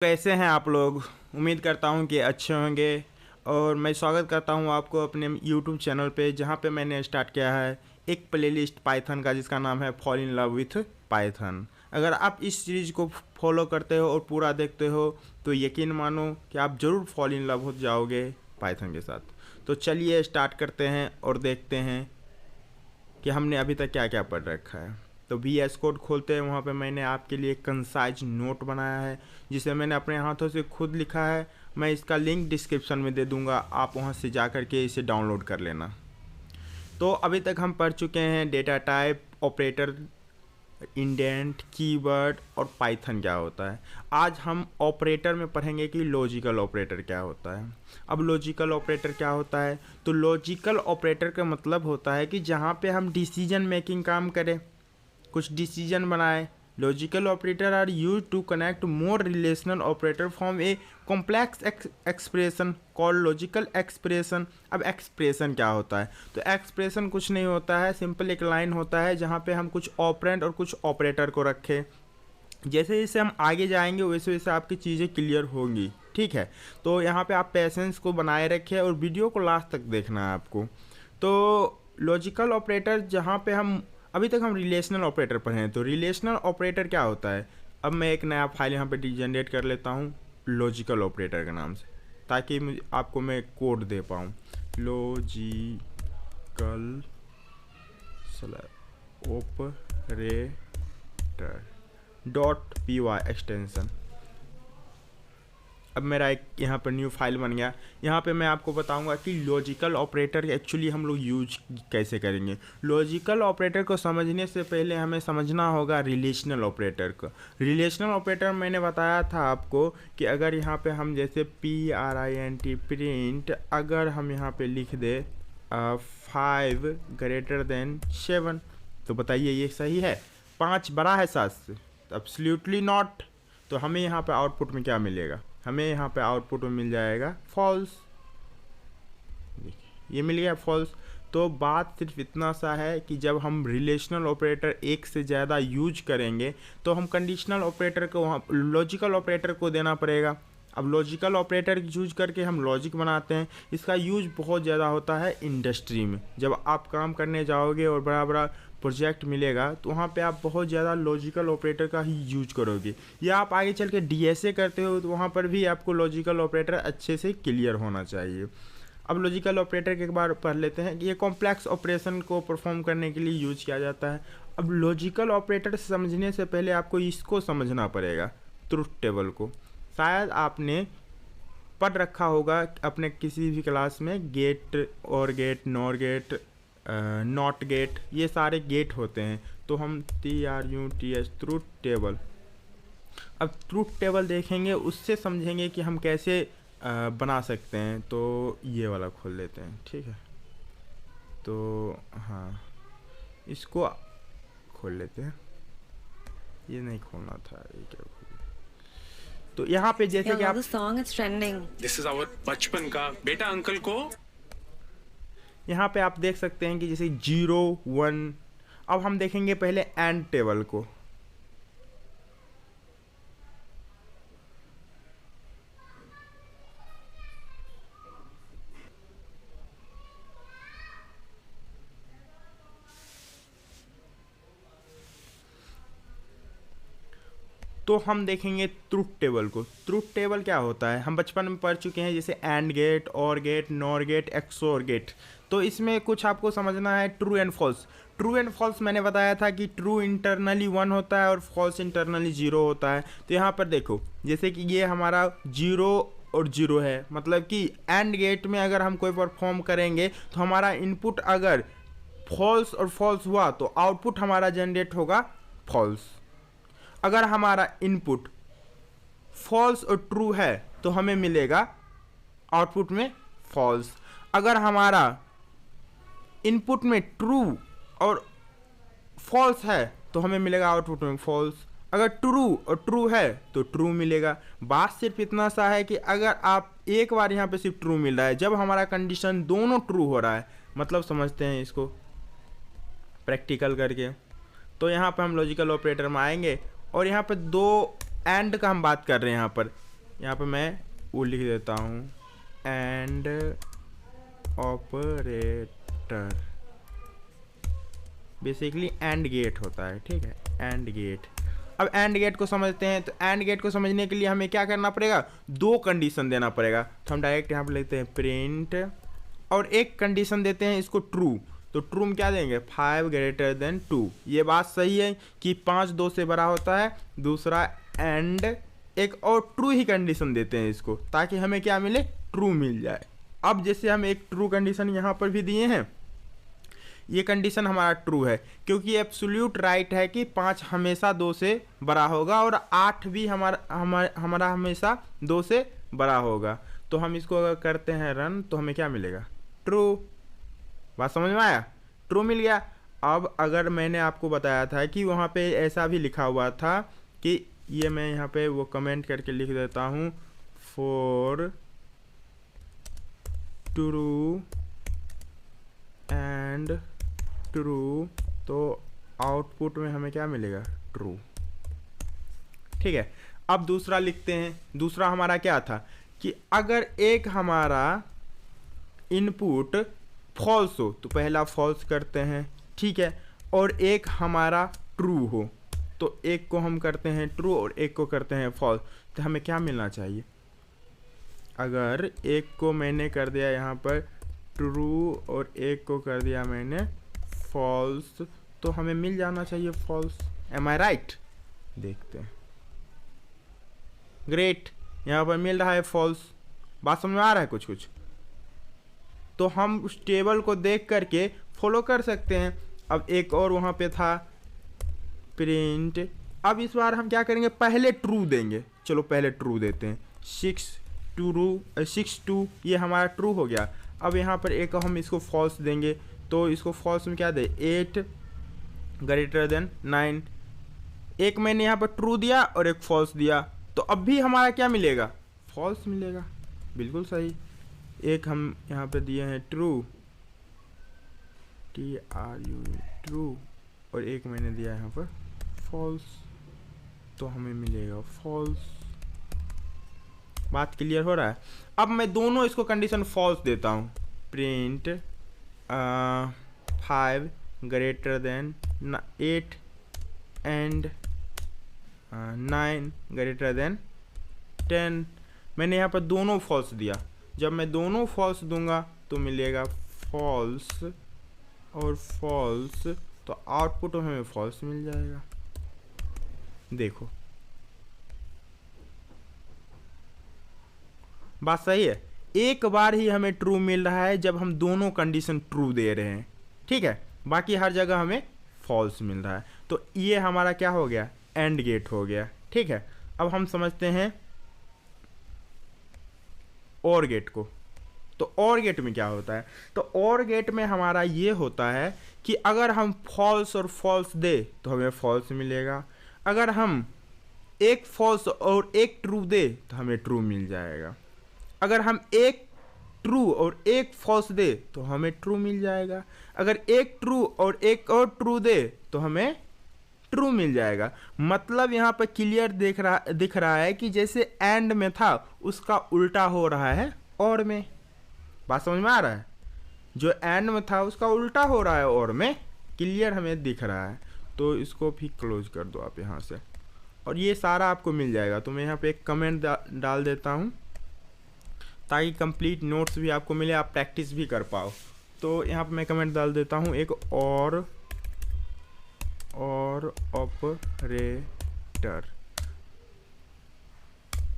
कैसे हैं आप लोग। उम्मीद करता हूं कि अच्छे होंगे और मैं स्वागत करता हूं आपको अपने YouTube चैनल पे, जहां पे मैंने स्टार्ट किया है एक प्लेलिस्ट पाइथन का जिसका नाम है fall in love with Python. अगर आप इस सीरीज को फॉलो करते हो और पूरा देखते हो तो यकीन मानो कि आप ज़रूर फॉल इन लव हो जाओगे पाइथन के साथ। तो चलिए स्टार्ट करते हैं और देखते हैं कि हमने अभी तक क्या क्या पढ़ रखा है। तो VS कोड खोलते हैं, वहाँ पे मैंने आपके लिए कंसाइज नोट बनाया है जिसे मैंने अपने हाथों से खुद लिखा है। मैं इसका लिंक डिस्क्रिप्शन में दे दूँगा, आप वहाँ से जा कर के इसे डाउनलोड कर लेना। तो अभी तक हम पढ़ चुके हैं data type, operator, indent, keyword और पाइथन क्या होता है। आज हम ऑपरेटर में पढ़ेंगे कि लॉजिकल ऑपरेटर क्या होता है। अब लॉजिकल ऑपरेटर क्या होता है, तो लॉजिकल ऑपरेटर का मतलब होता है कि जहाँ पे हम डिसीजन मेकिंग काम करें, कुछ डिसीजन बनाए। Logical operator are use to connect more relational operator from a complex expression called logical expression. अब एक्सप्रेशन क्या होता है, तो एक्सप्रेशन कुछ नहीं होता है, सिंपल एक लाइन होता है जहाँ पे हम कुछ ऑपरेंड और कुछ ऑपरेटर को रखें। जैसे जैसे हम आगे जाएंगे वैसे वैसे आपकी चीज़ें क्लियर होंगी, ठीक है। तो यहाँ पे आप पेशेंस को बनाए रखें और वीडियो को लास्ट तक देखना है आपको। तो लॉजिकल ऑपरेटर, जहाँ पे हम अभी तक हम रिलेशनल ऑपरेटर पढ़े हैं, तो रिलेशनल ऑपरेटर क्या होता है। अब मैं एक नया फाइल यहाँ पे जनरेट कर लेता हूँ लॉजिकल ऑपरेटर के नाम से, ताकि मुझे आपको मैं कोड दे पाऊँ। Logical operator .py extension. अब मेरा एक यहाँ पर न्यू फाइल बन गया। यहाँ पे मैं आपको बताऊंगा कि लॉजिकल ऑपरेटर एक्चुअली हम लोग यूज कैसे करेंगे। लॉजिकल ऑपरेटर को समझने से पहले हमें समझना होगा रिलेशनल ऑपरेटर को। रिलेशनल ऑपरेटर मैंने बताया था आपको कि अगर यहाँ पे हम जैसे print प्रिंट, अगर हम यहाँ पे लिख दे 5 > 7, तो बताइए ये सही है। 5 बड़ा है 7 से, एब्सोल्युटली नॉट। तो हमें यहाँ पे आउटपुट में क्या मिलेगा, हमें यहाँ पे आउटपुट में मिल जाएगा फॉल्स। देखिए ये मिल गया फॉल्स। तो बात सिर्फ इतना सा है कि जब हम रिलेशनल ऑपरेटर एक से ज़्यादा यूज करेंगे तो हम कंडीशनल ऑपरेटर को वहाँ लॉजिकल ऑपरेटर को देना पड़ेगा। अब लॉजिकल ऑपरेटर यूज करके हम लॉजिक बनाते हैं। इसका यूज बहुत ज़्यादा होता है इंडस्ट्री में। जब आप काम करने जाओगे और बड़ा बड़ा प्रोजेक्ट मिलेगा तो वहाँ पे आप बहुत ज़्यादा लॉजिकल ऑपरेटर का ही यूज करोगे, या आप आगे चल के DSA करते हो तो वहाँ पर भी आपको लॉजिकल ऑपरेटर अच्छे से क्लियर होना चाहिए। अब लॉजिकल ऑपरेटर के बारे पढ़ लेते हैं कि ये कॉम्प्लेक्स ऑपरेशन को परफॉर्म करने के लिए यूज किया जाता है। अब लॉजिकल ऑपरेटर समझने से पहले आपको इसको समझना पड़ेगा, ट्रुथ टेबल को। शायद आपने पढ़ रखा होगा अपने किसी भी क्लास में, gate or gate, nor gate, not gate, ये सारे गेट होते हैं। तो हम TRUTH ट्रूथ टेबल, अब ट्रूथ टेबल देखेंगे, उससे समझेंगे कि हम कैसे बना सकते हैं। तो ये वाला खोल लेते हैं, ठीक है। तो हाँ, इसको खोल लेते हैं। ये नहीं खोलना था, ये क्या खोल। तो यहाँ पे जैसे कि आप दिस इज आवर बचपन का बेटा अंकल को, यहाँ पे आप देख सकते हैं कि जैसे 0 1। अब हम देखेंगे पहले एंड टेबल को। तो हम देखेंगे ट्रूथ टेबल को। ट्रूथ टेबल क्या होता है, हम बचपन में पढ़ चुके हैं, जैसे and gate, or gate, nor gate, XOR gate. तो इसमें कुछ आपको समझना है, true and false. True and false मैंने बताया था कि ट्रू इंटरनली 1 होता है और फॉल्स इंटरनली 0 होता है। तो यहाँ पर देखो, जैसे कि ये हमारा 0 और 0 है, मतलब कि एंड गेट में अगर हम कोई परफॉर्म करेंगे तो हमारा इनपुट अगर फॉल्स और फॉल्स हुआ तो आउटपुट हमारा जनरेट होगा फॉल्स। अगर हमारा इनपुट फॉल्स और ट्रू है तो हमें मिलेगा आउटपुट में फॉल्स। अगर हमारा इनपुट में ट्रू और फॉल्स है तो हमें मिलेगा आउटपुट में फॉल्स। अगर ट्रू और ट्रू है तो ट्रू मिलेगा। बात सिर्फ इतना सा है कि अगर आप एक बार यहाँ पे सिर्फ ट्रू मिल रहा है, जब हमारा कंडीशन दोनों ट्रू हो रहा है, मतलब समझते हैं इसको प्रैक्टिकल करके। तो यहाँ पर हम लॉजिकल ऑपरेटर में आएंगे और यहाँ पर 2 एंड का हम बात कर रहे हैं। यहाँ पर यहाँ पे मैं वो लिख देता हूँ and operator, basically and gate होता है, ठीक है, एंड गेट। अब एंड गेट को समझते हैं, तो एंड गेट को समझने के लिए हमें क्या करना पड़ेगा, दो कंडीशन देना पड़ेगा। तो हम डायरेक्ट यहाँ पे लेते हैं प्रिंट और एक कंडीशन देते हैं इसको ट्रू। तो ट्रू में क्या देंगे, 5 ग्रेटर देन 2। ये बात सही है कि 5 2 से बड़ा होता है। दूसरा एंड एक और ट्रू ही कंडीशन देते हैं इसको, ताकि हमें क्या मिले, ट्रू मिल जाए। अब जैसे हम एक ट्रू कंडीशन यहाँ पर भी दिए हैं, ये कंडीशन हमारा ट्रू है क्योंकि एब्सोल्यूट राइट है कि 5 हमेशा 2 से बड़ा होगा और 8 भी हमारा हमेशा 2 से बड़ा होगा। तो हम इसको अगर करते हैं रन तो हमें क्या मिलेगा, ट्रू। बात समझ में आया, ट्रू मिल गया। अब अगर मैंने आपको बताया था कि वहाँ पे ऐसा भी लिखा हुआ था कि ये मैं यहाँ पे वो कमेंट करके लिख देता हूँ, फॉर ट्रू एंड ट्रू, तो आउटपुट में हमें क्या मिलेगा, ट्रू। ठीक है, अब दूसरा लिखते हैं। दूसरा हमारा क्या था कि अगर एक हमारा इनपुट फॉल्स हो तो पहला फॉल्स करते हैं, ठीक है, और एक हमारा ट्रू हो तो एक को हम करते हैं ट्रू और एक को करते हैं फॉल्स। तो हमें क्या मिलना चाहिए, अगर एक को मैंने कर दिया यहाँ पर ट्रू और एक को कर दिया मैंने फॉल्स, तो हमें मिल जाना चाहिए फॉल्स। एम आई राइट, देखते हैं। ग्रेट, यहाँ पर मिल रहा है फॉल्स। बात समझ में आ रहा है कुछ कुछ। तो हम उस टेबल को देख करके फॉलो कर सकते हैं। अब एक और वहाँ पे था प्रिंट। अब इस बार हम क्या करेंगे, पहले ट्रू देंगे। चलो पहले ट्रू देते हैं, 6 2, ये हमारा ट्रू हो गया। अब यहाँ पर एक हम इसको फॉल्स देंगे, तो इसको फॉल्स में क्या दे, 8 ग्रेटर देन 9। एक मैंने यहाँ पर ट्रू दिया और एक फॉल्स दिया, तो अब भी हमारा क्या मिलेगा, फॉल्स मिलेगा। बिल्कुल सही। एक हम यहाँ पे दिए हैं ट्रू, TRU ट्रू, और एक मैंने दिया यहाँ पर फॉल्स, तो हमें मिलेगा फॉल्स। बात क्लियर हो रहा है। अब मैं दोनों इसको कंडीशन फॉल्स देता हूँ, print 5 greater than 8 and 9 greater than 10। मैंने यहाँ पर दोनों फॉल्स दिया। जब मैं दोनों फॉल्स दूंगा तो मिलेगा फॉल्स और फॉल्स, तो आउटपुट हमें फॉल्स मिल जाएगा। देखो बात सही है। एक बार ही हमें ट्रू मिल रहा है जब हम दोनों कंडीशन ट्रू दे रहे हैं, ठीक है, बाकी हर जगह हमें फॉल्स मिल रहा है। तो ये हमारा क्या हो गया, एंड गेट हो गया, ठीक है। अब हम समझते हैं और गेट को। तो और गेट में क्या होता है, तो और गेट में हमारा ये होता है कि अगर हम फॉल्स और फॉल्स दे तो हमें फॉल्स मिलेगा। अगर हम एक फॉल्स और एक ट्रू दे तो हमें ट्रू मिल जाएगा। अगर हम एक ट्रू और एक फॉल्स दे तो हमें ट्रू मिल जाएगा। अगर एक ट्रू और एक और ट्रू दे तो हमें ट्रू मिल जाएगा। मतलब यहाँ पर क्लियर दिख रहा है कि जैसे एंड में था उसका उल्टा हो रहा है और में। बात समझ में आ रहा है, जो एंड में था उसका उल्टा हो रहा है और में, क्लियर हमें दिख रहा है। तो इसको भी क्लोज कर दो आप यहाँ से, और ये सारा आपको मिल जाएगा। तो मैं यहाँ पे एक कमेंट डाल देता हूँ ताकि कंप्लीट नोट्स भी आपको मिले, आप प्रैक्टिस भी कर पाओ। तो यहाँ पे मैं कमेंट डाल देता हूँ एक और ऑपरेटर।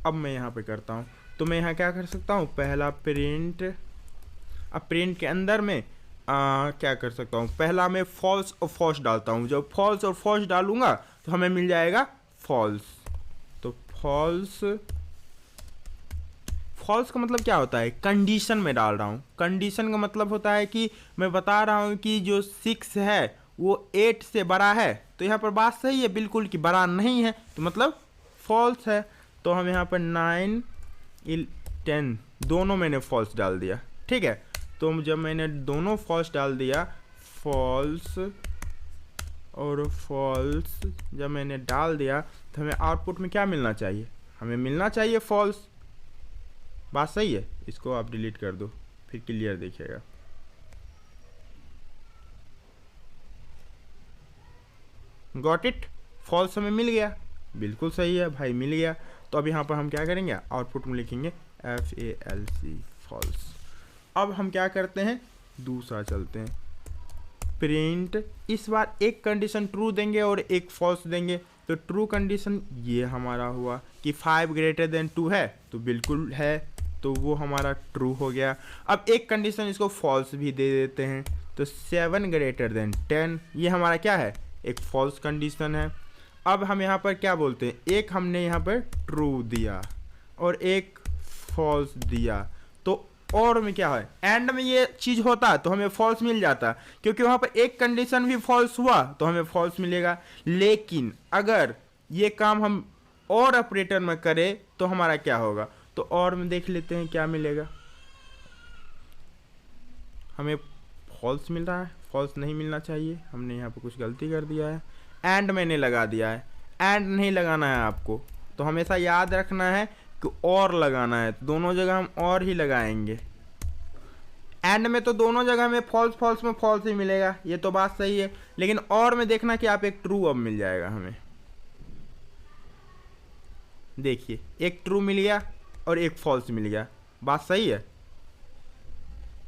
अब मैं यहाँ पे करता हूँ, तो मैं यहाँ क्या कर सकता हूँ, पहला प्रिंट। अब प्रिंट के अंदर में क्या कर सकता हूँ, पहला मैं फॉल्स और फॉल्स डालता हूँ। जब फॉल्स और फॉल्स डालूंगा तो हमें मिल जाएगा फॉल्स। तो फॉल्स का मतलब क्या होता है, कंडीशन में डाल रहा हूँ। कंडीशन का मतलब होता है कि मैं बता रहा हूँ कि जो 6 है वो 8 से बड़ा है। तो यहाँ पर बात सही है बिल्कुल कि बड़ा नहीं है, तो मतलब फॉल्स है। तो हम यहाँ पर 9 10 दोनों मैंने फॉल्स डाल दिया, ठीक है। तो जब मैंने दोनों फॉल्स डाल दिया, फॉल्स और फॉल्स जब मैंने डाल दिया, तो हमें आउटपुट में क्या मिलना चाहिए, हमें मिलना चाहिए फॉल्स। बात सही है, इसको आप डिलीट कर दो फिर क्लियर दिखेगा। गॉट इट, फॉल्स हमें मिल गया, बिल्कुल सही है भाई, मिल गया। तो अब यहाँ पर हम क्या करेंगे, आउटपुट में लिखेंगे FALC फॉल्स। अब हम क्या करते हैं, दूसरा चलते हैं, प्रिंट। इस बार एक कंडीशन ट्रू देंगे और एक फॉल्स देंगे। तो ट्रू कंडीशन ये हमारा हुआ कि 5 ग्रेटर देन 2 है, तो बिल्कुल है, तो वो हमारा ट्रू हो गया। अब एक कंडीशन इसको फॉल्स भी दे देते हैं, तो 7 ग्रेटर देन 10, ये हमारा क्या है, एक फॉल्स कंडीशन है। अब हम यहाँ पर क्या बोलते हैं, एक हमने यहाँ पर ट्रू दिया और एक फॉल्स दिया, तो और में क्या है, एंड में ये चीज़ होता तो हमें फॉल्स मिल जाता, क्योंकि वहाँ पर एक कंडीशन भी फॉल्स हुआ तो हमें फॉल्स मिलेगा। लेकिन अगर ये काम हम और ऑपरेटर में करें तो हमारा क्या होगा, तो और में देख लेते हैं क्या मिलेगा। हमें फॉल्स मिल रहा है, फॉल्स नहीं मिलना चाहिए, हमने यहाँ पर कुछ गलती कर दिया है, एंड मैंने लगा दिया है। एंड नहीं लगाना है आपको, तो हमेशा याद रखना है कि और लगाना है, तो दोनों जगह हम और ही लगाएंगे। एंड में तो दोनों जगह में फॉल्स फॉल्स में फॉल्स ही मिलेगा, ये तो बात सही है, लेकिन और में देखना कि आप एक ट्रू अब मिल जाएगा हमें। देखिए एक ट्रू मिल गया और एक फॉल्स मिल गया, बात सही है।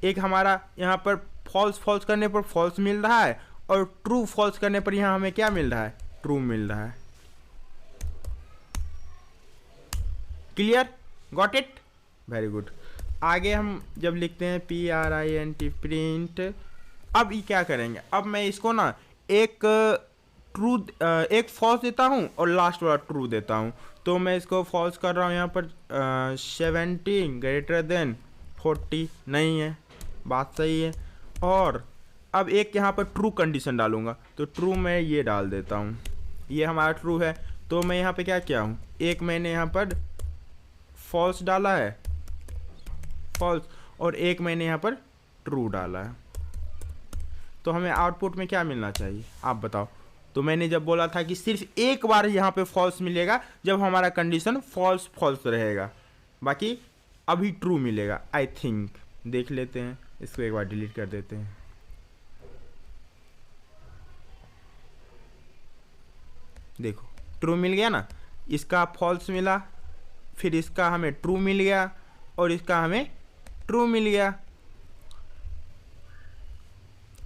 एक हमारा यहाँ पर फॉल्स फॉल्स करने पर फॉल्स मिल रहा है और ट्रू फॉल्स करने पर यहाँ हमें क्या मिल रहा है, ट्रू मिल रहा है। Clear, got it, very good. आगे हम जब लिखते हैं PRINT प्रिंट, अब ये क्या करेंगे, अब मैं इसको ना एक ट्रू एक फॉल्स देता हूँ और लास्ट वाला ट्रू देता हूँ। तो मैं इसको फॉल्स कर रहा हूँ यहाँ पर 17 ग्रेटर देन 40 नहीं है, बात सही है। और अब एक यहाँ पर ट्रू कंडीशन डालूंगा, तो ट्रू मैं ये डाल देता हूँ, ये हमारा ट्रू है। तो मैं यहाँ पे क्या किया हूँ, एक मैंने यहाँ पर फॉल्स डाला है, फॉल्स, और एक मैंने यहाँ पर ट्रू डाला है। तो हमें आउटपुट में क्या मिलना चाहिए आप बताओ। तो मैंने जब बोला था कि सिर्फ एक बार यहाँ पे फॉल्स मिलेगा जब हमारा कंडीशन फॉल्स फॉल्स रहेगा, बाकी अभी ट्रू मिलेगा आई थिंक। देख लेते हैं, इसको एक बार डिलीट कर देते हैं। देखो ट्रू मिल गया ना, इसका फॉल्स मिला, फिर इसका हमें ट्रू मिल गया और इसका हमें ट्रू मिल गया।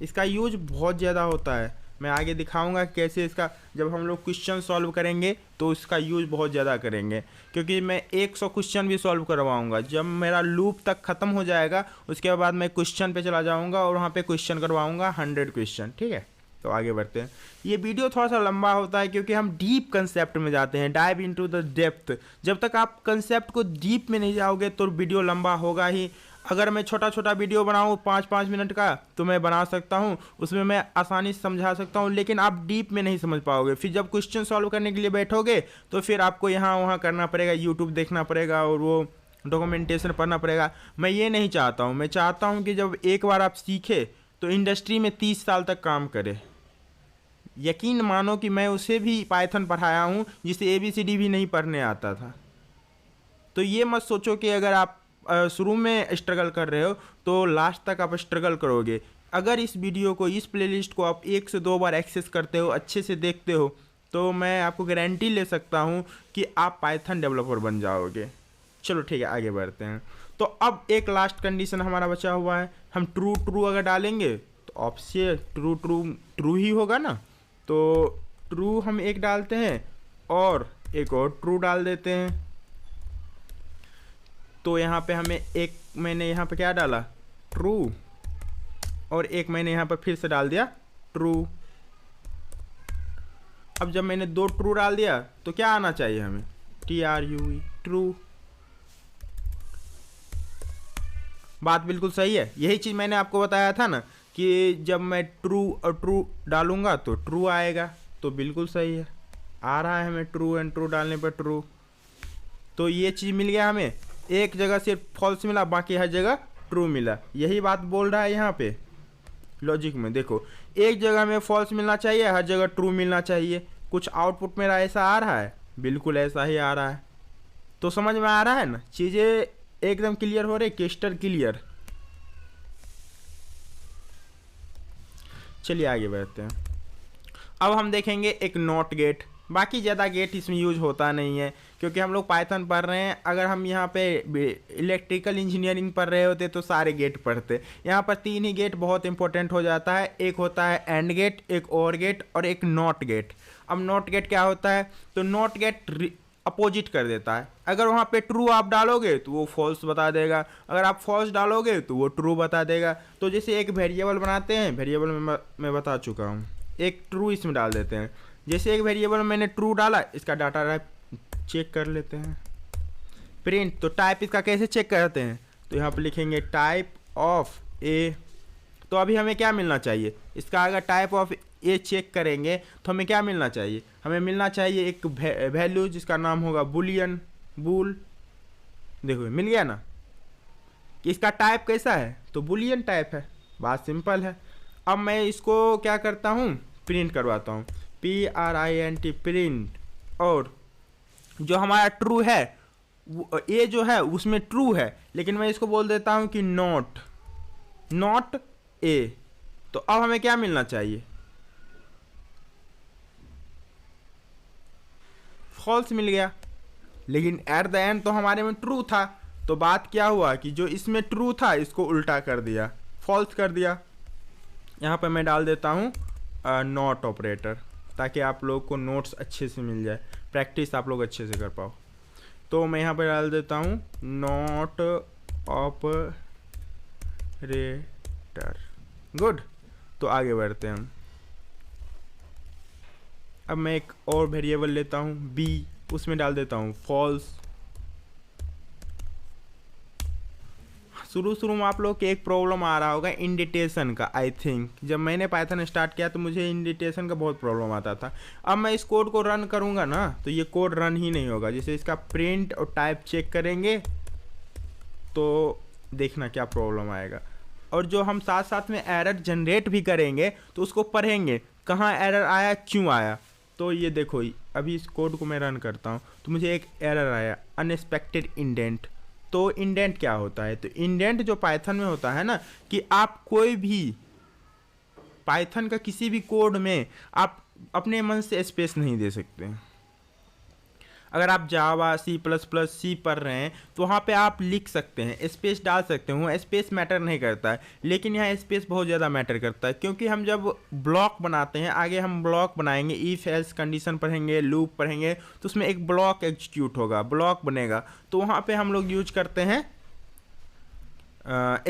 इसका यूज बहुत ज़्यादा होता है, मैं आगे दिखाऊंगा कैसे इसका, जब हम लोग क्वेश्चन सॉल्व करेंगे तो इसका यूज बहुत ज़्यादा करेंगे, क्योंकि मैं 100 क्वेश्चन भी सॉल्व करवाऊंगा। जब मेरा लूप तक ख़त्म हो जाएगा उसके बाद मैं क्वेश्चन पे चला जाऊंगा और वहाँ पे क्वेश्चन करवाऊंगा 100 क्वेश्चन, ठीक है। तो आगे बढ़ते हैं। ये वीडियो थोड़ा सा लंबा होता है क्योंकि हम डीप कंसेप्ट में जाते हैं, डाइव इनटू द डेप्थ। जब तक आप कंसेप्ट को डीप में नहीं जाओगे तो वीडियो लंबा होगा ही। अगर मैं छोटा छोटा वीडियो बनाऊँ 5-5 मिनट का तो मैं बना सकता हूँ, उसमें मैं आसानी से समझा सकता हूँ, लेकिन आप डीप में नहीं समझ पाओगे। फिर जब क्वेश्चन सॉल्व करने के लिए बैठोगे तो फिर आपको यहाँ वहाँ करना पड़ेगा, यूट्यूब देखना पड़ेगा और वो डॉक्यूमेंटेशन पढ़ना पड़ेगा। मैं ये नहीं चाहता हूँ, मैं चाहता हूँ कि जब एक बार आप सीखे तो इंडस्ट्री में 30 साल तक काम करे। यकीन मानो कि मैं उसे भी पाइथन पढ़ाया हूँ जिसे ABCD भी नहीं पढ़ने आता था। तो ये मत सोचो कि अगर आप शुरू में स्ट्रगल कर रहे हो तो लास्ट तक आप स्ट्रगल करोगे। अगर इस वीडियो को, इस प्लेलिस्ट को आप 1 से 2 बार एक्सेस करते हो, अच्छे से देखते हो, तो मैं आपको गारंटी ले सकता हूँ कि आप पाइथन डेवलपर बन जाओगे। चलो ठीक है, आगे बढ़ते हैं। तो अब एक लास्ट कंडीशन हमारा बचा हुआ है, हम ट्रू ट्रू अगर डालेंगे तो ऑप्शन ट्रू ट्रू ट्रू ही होगा ना। तो ट्रू हम एक डालते हैं और एक और ट्रू डाल देते हैं। तो यहाँ पे हमें एक, मैंने यहाँ पे क्या डाला, ट्रू, और एक मैंने यहाँ पर फिर से डाल दिया ट्रू। अब जब मैंने 2 ट्रू डाल दिया तो क्या आना चाहिए हमें, TRUE, ट्रू। बात बिल्कुल सही है, यही चीज़ मैंने आपको बताया था ना कि जब मैं ट्रू और ट्रू डालूंगा तो ट्रू आएगा। तो बिल्कुल सही है, आ रहा है हमें ट्रू एंड ट्रू डालने पर ट्रू। तो ये चीज़ मिल गया हमें, एक जगह सिर्फ फॉल्स मिला, बाकी हर जगह ट्रू मिला। यही बात बोल रहा है यहाँ पे लॉजिक में। देखो एक जगह में फॉल्स मिलना चाहिए, हर जगह ट्रू मिलना चाहिए। कुछ आउटपुट मेरा ऐसा आ रहा है, बिल्कुल ऐसा ही आ रहा है। तो समझ में आ रहा है ना, चीज़ें एकदम क्लियर हो रही, क्रिस्टल क्लियर। चलिए आगे बढ़ते हैं। अब हम देखेंगे एक नॉट गेट। बाकी ज़्यादा गेट इसमें यूज होता नहीं है, क्योंकि हम लोग पाइथन पढ़ रहे हैं। अगर हम यहाँ पे इलेक्ट्रिकल इंजीनियरिंग पढ़ रहे होते तो सारे गेट पढ़ते। यहाँ पर 3 ही गेट बहुत इंपॉर्टेंट हो जाता है। एक होता है एंड गेट, एक और गेट और एक नॉट गेट। अब नॉट गेट क्या होता है, तो नॉट गेट अपोजिट कर देता है। अगर वहाँ पे ट्रू आप डालोगे तो वो फॉल्स बता देगा, अगर आप फॉल्स डालोगे तो वो ट्रू बता देगा। तो जैसे एक वेरिएबल बनाते हैं, वेरिएबल में मैं बता चुका हूँ, एक ट्रू इसमें डाल देते हैं। जैसे एक वेरिएबल में मैंने ट्रू डाला, इसका डाटा टाइप चेक कर लेते हैं, प्रिंट। तो टाइप इसका कैसे चेक करते हैं, तो यहाँ पर लिखेंगे टाइप ऑफ ए। तो अभी हमें क्या मिलना चाहिए, इसका अगर टाइप ऑफ ए चेक करेंगे तो हमें क्या मिलना चाहिए, हमें मिलना चाहिए एक वैल्यू जिसका नाम होगा बुलियन, बूल। देखो मिल गया ना, कि इसका टाइप कैसा है, तो बुलियन टाइप है। बात सिंपल है। अब मैं इसको क्या करता हूँ, प्रिंट करवाता हूँ, PRINT प्रिंट। और जो हमारा ट्रू है, ए जो है उसमें ट्रू है, लेकिन मैं इसको बोल देता हूँ कि नॉट ए। तो अब हमें क्या मिलना चाहिए, फॉल्स मिल गया। लेकिन एट द एंड तो हमारे में ट्रू था। तो बात क्या हुआ कि जो इसमें ट्रू था इसको उल्टा कर दिया, फॉल्स कर दिया। यहाँ पर मैं डाल देता हूँ नॉट ऑपरेटर, ताकि आप लोग को नोट्स अच्छे से मिल जाए, प्रैक्टिस आप लोग अच्छे से कर पाओ। तो मैं यहाँ पर डाल देता हूँ नॉट ऑपरेटर। गुड। तो आगे बढ़ते हैं हम। अब मैं एक और वेरिएबल लेता हूँ बी, उसमें डाल देता हूँ फॉल्स। शुरू में आप लोग के एक प्रॉब्लम आ रहा होगा इंडेंटेशन का। आई थिंक जब मैंने पाइथन स्टार्ट किया तो मुझे इंडेंटेशन का बहुत प्रॉब्लम आता था। अब मैं इस कोड को रन करूँगा ना, तो ये कोड रन ही नहीं होगा। जैसे इसका प्रिंट और टाइप चेक करेंगे तो देखना क्या प्रॉब्लम आएगा। और जो हम साथ साथ में एरर जनरेट भी करेंगे तो उसको पढ़ेंगे, कहाँ एरर आया, क्यों आया। तो ये देखो, अभी इस कोड को मैं रन करता हूँ तो मुझे एक एरर आया, अनएक्सपेक्टेड इंडेंट। तो इंडेंट क्या होता है, तो इंडेंट जो पाइथन में होता है ना, कि आप कोई भी पाइथन का किसी भी कोड में आप अपने मन से स्पेस नहीं दे सकते। अगर आप जावा, C++, पढ़ रहे हैं तो वहाँ पे आप लिख सकते हैं, स्पेस डाल सकते हो, स्पेस मैटर नहीं करता है। लेकिन यहाँ स्पेस बहुत ज़्यादा मैटर करता है, क्योंकि हम जब ब्लॉक बनाते हैं, आगे हम ब्लॉक बनाएंगे, इफ एल्स कंडीशन पढ़ेंगे, लूप पढ़ेंगे, तो उसमें एक ब्लॉक एग्जीक्यूट होगा, ब्लॉक बनेगा। तो वहाँ पर हम लोग यूज करते हैं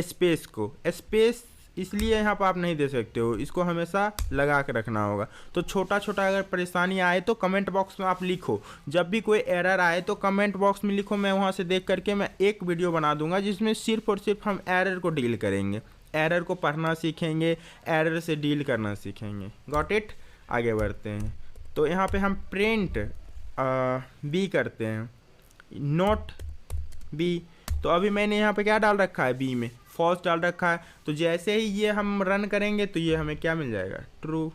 स्पेस को। स्पेस इसलिए यहाँ पर आप नहीं दे सकते हो, इसको हमेशा लगा के रखना होगा। तो छोटा छोटा अगर परेशानी आए तो कमेंट बॉक्स में आप लिखो, जब भी कोई एरर आए तो कमेंट बॉक्स में लिखो। मैं वहाँ से देख करके मैं एक वीडियो बना दूंगा जिसमें सिर्फ और सिर्फ हम एरर को डील करेंगे, एरर को पढ़ना सीखेंगे, एरर से डील करना सीखेंगे। Got it. आगे बढ़ते हैं। तो यहाँ पर हम प्रिंट बी करते हैं, नॉट बी। तो अभी मैंने यहाँ पे क्या डाल रखा है, बी में फॉल्स डाल रखा है। तो जैसे ही ये हम रन करेंगे तो ये हमें क्या मिल जाएगा, ट्रू।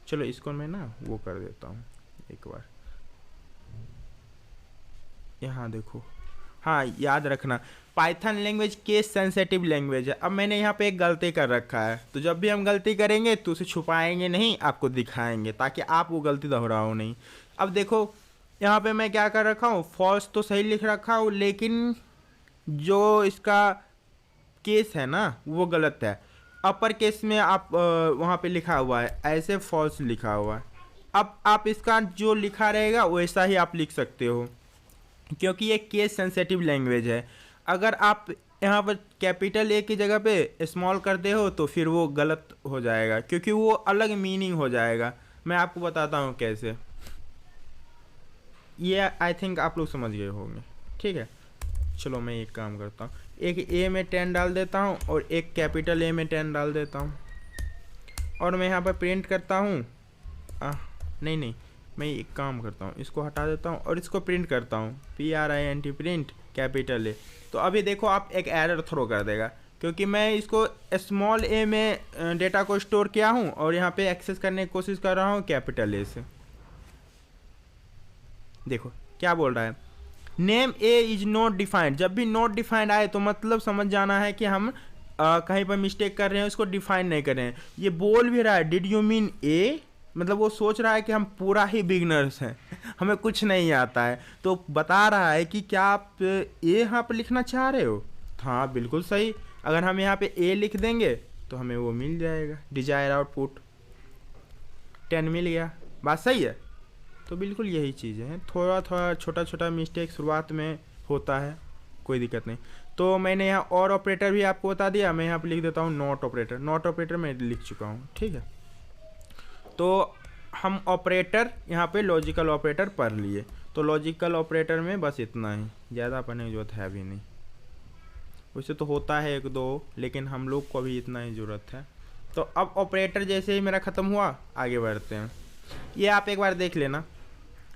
चलो इसको मैं ना वो कर देता हूँ एक बार, यहाँ देखो। हाँ याद रखना, Python language case sensitive language है। अब मैंने यहाँ पे एक गलती कर रखा है, तो जब भी हम गलती करेंगे तो उसे छुपाएंगे नहीं, आपको दिखाएंगे, ताकि आप वो गलती दोहराओ नहीं। अब देखो यहाँ पे मैं क्या कर रखा हूँ, फॉल्स तो सही लिख रखा हूँ, लेकिन जो इसका केस है ना वो गलत है। अपर केस में आप वहाँ पे लिखा हुआ है, ऐसे फॉल्स लिखा हुआ है। अब आप इसका जो लिखा रहेगा वैसा ही आप लिख सकते हो, क्योंकि ये केस सेंसिटिव लैंग्वेज है। अगर आप यहाँ पर कैपिटल ए की जगह पे स्मॉल करते हो तो फिर वो गलत हो जाएगा, क्योंकि वो अलग मीनिंग हो जाएगा। मैं आपको बताता हूँ कैसे, ये आई थिंक आप लोग समझ गए होंगे। ठीक है, चलो मैं एक काम करता हूँ, एक ए में 10 डाल देता हूँ और एक कैपिटल ए में 10 डाल देता हूँ, और मैं यहाँ पर प्रिंट करता हूँ। नहीं, मैं एक काम करता हूँ, इसको हटा देता हूँ और इसको प्रिंट करता हूँ, PRINT प्रिंट कैपिटल ए। तो अभी देखो आप एक एरर थ्रो कर देगा, क्योंकि मैं इसको स्मॉल ए में डेटा को स्टोर किया हूँ और यहाँ पे एक्सेस करने की कोशिश कर रहा हूँ कैपिटल ए से। देखो क्या बोल रहा है, name A is not defined, जब भी नॉट डिफाइंड आए तो मतलब समझ जाना है कि हम कहीं पर मिस्टेक कर रहे हैं, उसको डिफाइन नहीं कर रहे हैं। ये बोल भी रहा है डिड यू मीन ए, मतलब वो सोच रहा है कि हम पूरा ही बिगनर्स हैं, हमें कुछ नहीं आता है, तो बता रहा है कि क्या आप ए यहाँ पर लिखना चाह रहे हो। हाँ बिल्कुल सही, अगर हम यहाँ पे ए लिख देंगे तो हमें वो मिल जाएगा, डिजायर आउटपुट 10 मिल गया। बात सही है। तो बिल्कुल यही चीज़ें हैं, थोड़ा थोड़ा छोटा छोटा मिस्टेक शुरुआत में होता है, कोई दिक्कत नहीं। तो मैंने यहाँ और ऑपरेटर भी आपको बता दिया, मैं यहाँ पे लिख देता हूँ नॉट ऑपरेटर। नॉट ऑपरेटर मैं लिख चुका हूँ, ठीक है। तो हम ऑपरेटर यहाँ पे लॉजिकल ऑपरेटर पढ़ लिए, तो लॉजिकल ऑपरेटर में बस इतना ही, ज़्यादा पढ़ने की जरूरत है भी नहीं। वैसे तो होता है 1-2, लेकिन हम लोग को अभी इतना ही ज़रूरत है। तो अब ऑपरेटर जैसे ही मेरा ख़त्म हुआ, आगे बढ़ते हैं। ये आप एक बार देख लेना,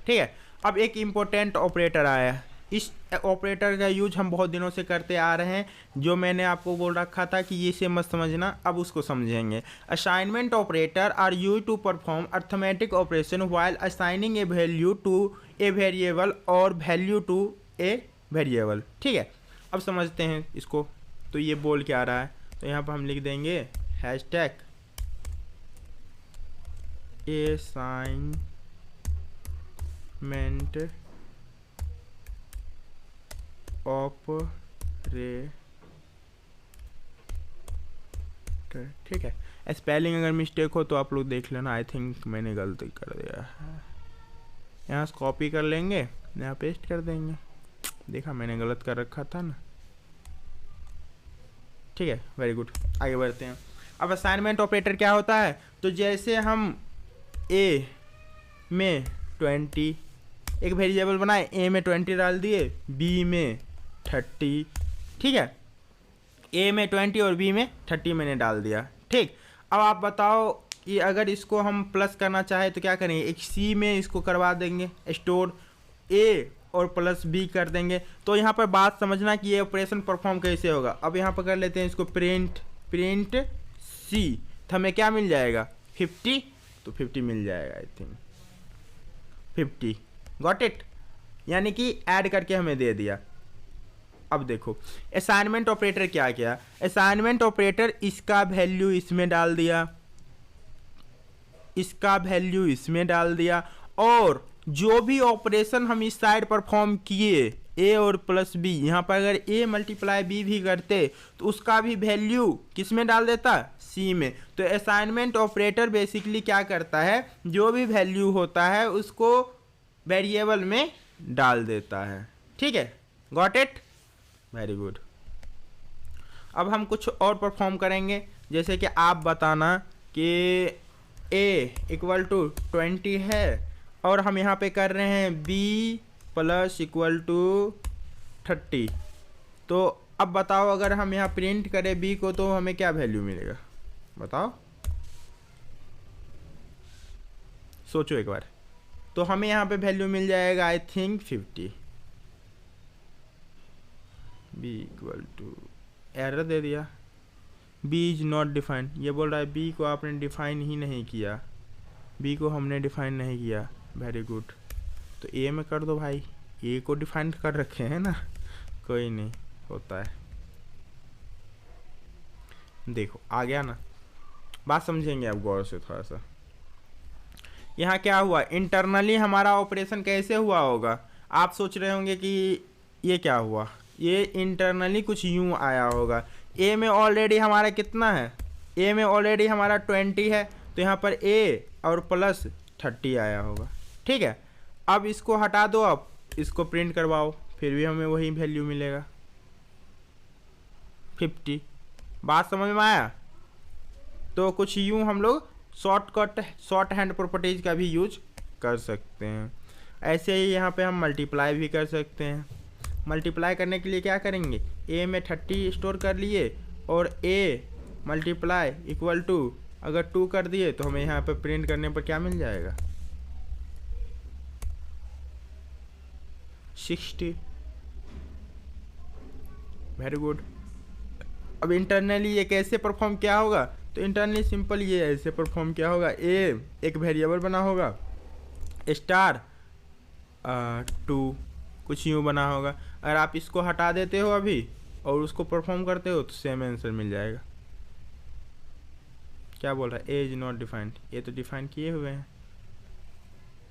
ठीक है। अब एक इम्पोर्टेंट ऑपरेटर आया है, इस ऑपरेटर का यूज हम बहुत दिनों से करते आ रहे हैं, जो मैंने आपको बोल रखा था कि ये से मत समझना, अब उसको समझेंगे। Assignment operator are use to perform arithmetic operation while assigning a value to a variable और वैल्यू टू ए वेरिएबल, ठीक है। अब समझते हैं इसको। तो ये बोल क्या रहा है, तो यहाँ पर हम लिख देंगे हैशटैग असाइनमेंट ऑपरेटर, ठीक है। स्पेलिंग अगर मिस्टेक हो तो आप लोग देख लेना, आई थिंक मैंने गलती कर दिया है। यहाँ से कॉपी कर लेंगे, यहाँ पेस्ट कर देंगे, देखा मैंने गलत कर रखा था ना, ठीक है। वेरी गुड, आगे बढ़ते हैं। अब असाइनमेंट ऑपरेटर क्या होता है, तो जैसे हम ए में 20 एक वेरिएबल बनाए, ए में 20 डाल दिए, बी में 30, ठीक है। ए में 20 और बी में 30 मैंने डाल दिया, ठीक। अब आप बताओ कि अगर इसको हम प्लस करना चाहे तो क्या करेंगे, एक सी में इसको करवा देंगे स्टोर, ए और प्लस बी कर देंगे। तो यहाँ पर बात समझना कि ये ऑपरेशन परफॉर्म कैसे होगा। अब यहाँ पर कर लेते हैं इसको प्रिंट सी, तो हमें क्या मिल जाएगा 50, तो 50 मिल जाएगा, आई थिंक 50, गॉट इट, यानी कि ऐड करके हमें दे दिया। अब देखो असाइनमेंट ऑपरेटर क्या किया, असाइनमेंट ऑपरेटर इसका वैल्यू इसमें डाल दिया, इसका वैल्यू इसमें डाल दिया, और जो भी ऑपरेशन हम इस साइड परफॉर्म किए ए और प्लस बी, यहाँ पर अगर ए मल्टीप्लाई बी भी करते तो उसका भी वैल्यू किस में डाल देता, सी में। तो असाइनमेंट ऑपरेटर बेसिकली क्या करता है, जो भी वैल्यू होता है उसको वेरिएबल में डाल देता है, ठीक है, गॉट इट, वेरी गुड। अब हम कुछ और परफॉर्म करेंगे, जैसे कि आप बताना कि ए इक्वल टू 20 है और हम यहाँ पे कर रहे हैं बी प्लस इक्वल टू 30। तो अब बताओ अगर हम यहाँ प्रिंट करें बी को तो हमें क्या वैल्यू मिलेगा, बताओ, सोचो एक बार। तो हमें यहाँ पे वैल्यू मिल जाएगा I think 50। B equal to, error दे दिया, बी इज नॉट डिफाइंड, ये बोल रहा है बी को आपने डिफाइन ही नहीं किया, बी को हमने डिफाइन नहीं किया, वेरी गुड। तो ए में कर दो भाई, ए को डिफाइन कर रखे हैं ना, कोई नहीं, होता है। देखो आ गया ना, बात समझेंगे आप गौर से थोड़ा सा। यहाँ क्या हुआ, इंटरनली हमारा ऑपरेशन कैसे हुआ होगा, आप सोच रहे होंगे कि ये क्या हुआ, ये इंटरनली कुछ यूँ आया होगा। ए में ऑलरेडी हमारा कितना है, ए में ऑलरेडी हमारा 20 है, तो यहाँ पर ए और प्लस 30 आया होगा, ठीक है। अब इसको हटा दो, अब इसको प्रिंट करवाओ, फिर भी हमें वही वैल्यू मिलेगा 50। बात समझ में आया। तो कुछ यूँ हम लोग शॉर्ट हैंड प्रॉपर्टीज का भी यूज कर सकते हैं। ऐसे ही यहाँ पे हम मल्टीप्लाई भी कर सकते हैं। मल्टीप्लाई करने के लिए क्या करेंगे, ए में 30 स्टोर कर लिए और ए मल्टीप्लाई इक्वल टू अगर 2 कर दिए तो हमें यहाँ पे प्रिंट करने पर क्या मिल जाएगा 60। Very good. अब इंटरनली ये कैसे परफॉर्म क्या होगा, तो इंटरनली सिंपल ये ऐसे परफॉर्म क्या होगा, ए एक वेरिएबल बना होगा स्टार 2 कुछ यूँ बना होगा। अगर आप इसको हटा देते हो अभी और उसको परफॉर्म करते हो तो सेम आंसर मिल जाएगा। क्या बोल रहा है, ए इज नॉट डिफाइंड, ये तो डिफाइन किए हुए हैं,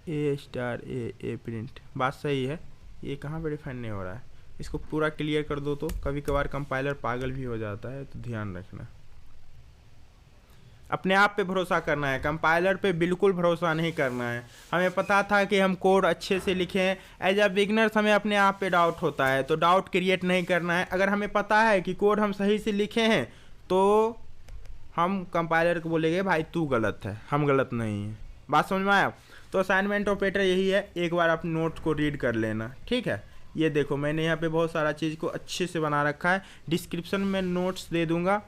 ए स्टार ए प्रिंट, बात सही है, ये कहाँ पे डिफाइन नहीं हो रहा है। इसको पूरा क्लियर कर दो तो कभी कभार कंपाइलर पागल भी हो जाता है, तो ध्यान रखना। अपने आप पे भरोसा करना है, कंपाइलर पे बिल्कुल भरोसा नहीं करना है। हमें पता था कि हम कोड अच्छे से लिखें, एज अ बिगनर्स हमें अपने आप पे डाउट होता है, तो डाउट क्रिएट नहीं करना है। अगर हमें पता है कि कोड हम सही से लिखे हैं तो हम कंपाइलर को बोलेंगे भाई तू गलत है, हम गलत नहीं है। बात समझ में आया? तो असाइनमेंट ऑपरेटर यही है, एक बार आप नोट्स को रीड कर लेना, ठीक है। ये देखो मैंने यहाँ पे बहुत सारा चीज़ को अच्छे से बना रखा है, डिस्क्रिप्शन में नोट्स दे दूंगा,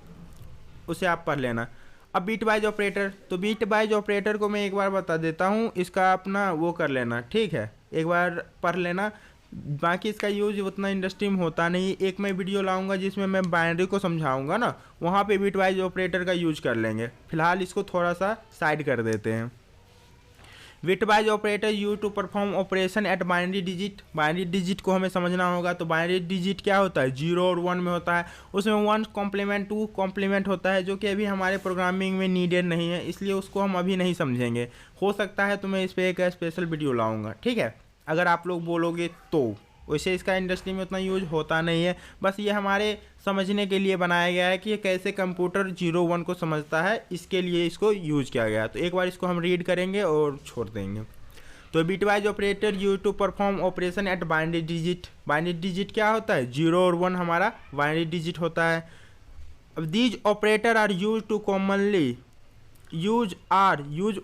उसे आप पढ़ लेना। अब बीट वाइज ऑपरेटर, तो बीट वाइज ऑपरेटर को मैं एक बार बता देता हूँ, इसका अपना वो कर लेना, ठीक है, एक बार पढ़ लेना। बाकी इसका यूज उतना इंडस्ट्री में होता नहीं। एक मैं वीडियो लाऊंगा जिसमें मैं बाइनरी को समझाऊंगा ना, वहाँ पे बीट वाइज ऑपरेटर का यूज कर लेंगे। फिलहाल इसको थोड़ा सा साइड कर देते हैं। Bitwise operator use to perform operation at binary digit. Binary digit को हमें समझना होगा, तो बाइनरी डिजिट क्या होता है, 0 और 1 में होता है। उसमें 1 कॉम्प्लीमेंट 2 कॉम्प्लीमेंट होता है, जो कि अभी हमारे प्रोग्रामिंग में नीडेड नहीं है, इसलिए उसको हम अभी नहीं समझेंगे। हो सकता है तो मैं इस पर एक स्पेशल वीडियो लाऊंगा, ठीक है, अगर आप लोग बोलोगे तो। वैसे इसका इंडस्ट्री में उतना यूज होता नहीं है, बस ये हमारे समझने के लिए बनाया गया है कि ये कैसे कंप्यूटर 0-1 को समझता है, इसके लिए इसको यूज किया गया। तो एक बार इसको हम रीड करेंगे और छोड़ देंगे। तो bitwise operator use to perform operation at binary digit. Binary digit क्या होता है, 0 और 1 हमारा बाइनरी डिजिट होता है। अब these operator are use to commonly use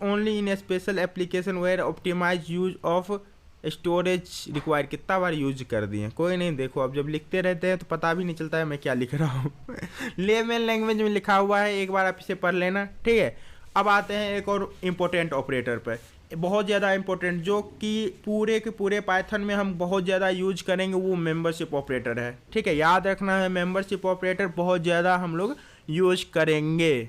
only in a special application where optimize use of storage require. कितना बार यूज कर दिए, कोई नहीं। देखो अब जब लिखते रहते हैं तो पता भी नहीं चलता है मैं क्या लिख रहा हूँ। लेमन लैंग्वेज में लिखा हुआ है, एक बार आप इसे पढ़ लेना, ठीक है। अब आते हैं एक और इम्पोर्टेंट ऑपरेटर पर, बहुत ज़्यादा इम्पोर्टेंट, जो कि पूरे के पूरे पाइथन में हम बहुत ज़्यादा यूज करेंगे, वो मेंबरशिप ऑपरेटर है, ठीक है। याद रखना है, मेंबरशिप ऑपरेटर बहुत ज़्यादा हम लोग यूज करेंगे।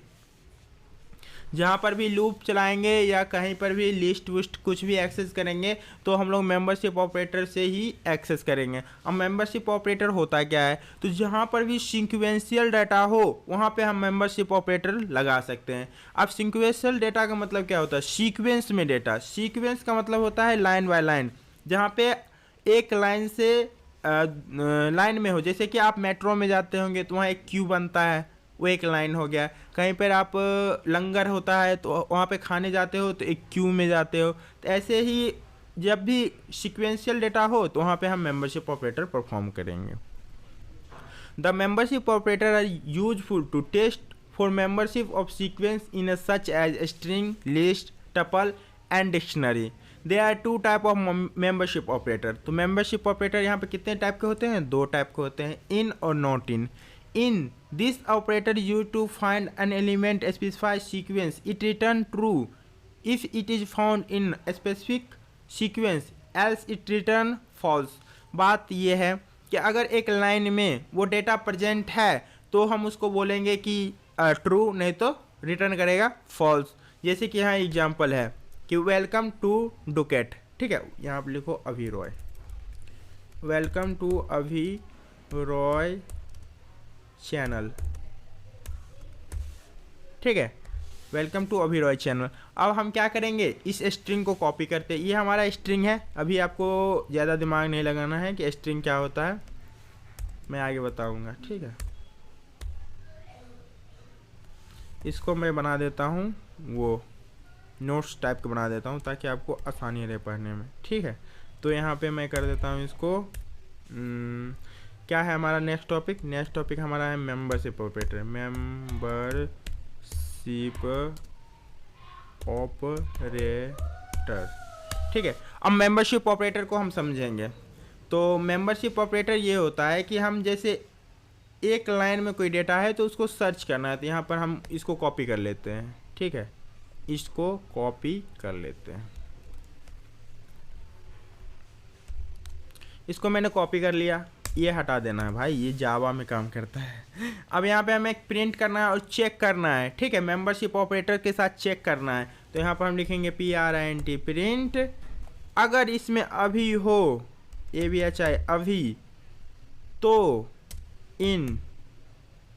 जहाँ पर भी लूप चलाएंगे या कहीं पर भी लिस्ट विस्ट कुछ भी एक्सेस करेंगे तो हम लोग मेंबरशिप ऑपरेटर से ही एक्सेस करेंगे। अब मेंबरशिप ऑपरेटर होता क्या है, तो जहाँ पर भी सीक्वेंशियल डाटा हो वहाँ पे हम मेंबरशिप ऑपरेटर लगा सकते हैं। अब सीक्वेंशियल डाटा का मतलब क्या होता है, सीक्वेंस में डाटा, सीक्वेंस का मतलब होता है लाइन बाय लाइन, जहाँ पे एक लाइन से लाइन में हो। जैसे कि आप मेट्रो में जाते होंगे तो वहाँ एक क्यू बनता है, वो एक लाइन हो गया। कहीं पर आप लंगर होता है तो वहाँ पे खाने जाते हो तो एक क्यू में जाते हो। तो ऐसे ही जब भी सीक्वेंशियल डेटा हो तो वहाँ पे हम मेंबरशिप ऑपरेटर परफॉर्म करेंगे। The membership operator are useful to test for membership of sequence in such as string, list, tuple and dictionary. They are 2 type of membership operator. तो मेंबरशिप ऑपरेटर यहाँ पे कितने टाइप के होते हैं, 2 टाइप के होते हैं, इन और not in. In this operator used to find an element specified sequence, it return true if it is found in a specific sequence, else it return false। बात यह है कि अगर एक लाइन में वो डेटा प्रेजेंट है तो हम उसको बोलेंगे कि ट्रू, नहीं तो रिटर्न करेगा फॉल्स। जैसे कि यहाँ एग्जांपल है कि वेलकम टू डुकेट, ठीक है, यहाँ पर लिखो अभी रॉय, वेलकम टू अभी रॉय चैनल, ठीक है, वेलकम टू अभी रॉय चैनल। अब हम क्या करेंगे, इस स्ट्रिंग को कॉपी करते, ये हमारा स्ट्रिंग है। अभी आपको ज़्यादा दिमाग नहीं लगाना है कि स्ट्रिंग क्या होता है, मैं आगे बताऊंगा, ठीक है। इसको मैं बना देता हूँ, वो नोट्स टाइप के बना देता हूँ ताकि आपको आसानी रहे पढ़ने में, ठीक है। तो यहाँ पे मैं कर देता हूँ इसको, क्या है हमारा नेक्स्ट टॉपिक, नेक्स्ट टॉपिक हमारा है मेंबरशिप ऑपरेटर। मेंबरशिप ऑपरेटर, ठीक है। अब मेंबरशिप ऑपरेटर को हम समझेंगे। तो मेंबरशिप ऑपरेटर ये होता है कि हम जैसे एक लाइन में कोई डेटा है तो उसको सर्च करना है, तो यहाँ पर हम इसको कॉपी कर लेते हैं, ठीक है, इसको कॉपी कर लेते हैं। इसको मैंने कॉपी कर लिया, ये हटा देना है भाई, ये जावा में काम करता है। अब यहाँ पे हमें प्रिंट करना है और चेक करना है, ठीक है, मेंबरशिप ऑपरेटर के साथ चेक करना है। तो यहाँ पर हम लिखेंगे PRINT प्रिंट, अगर इसमें अभी हो ABHI अभी, तो इन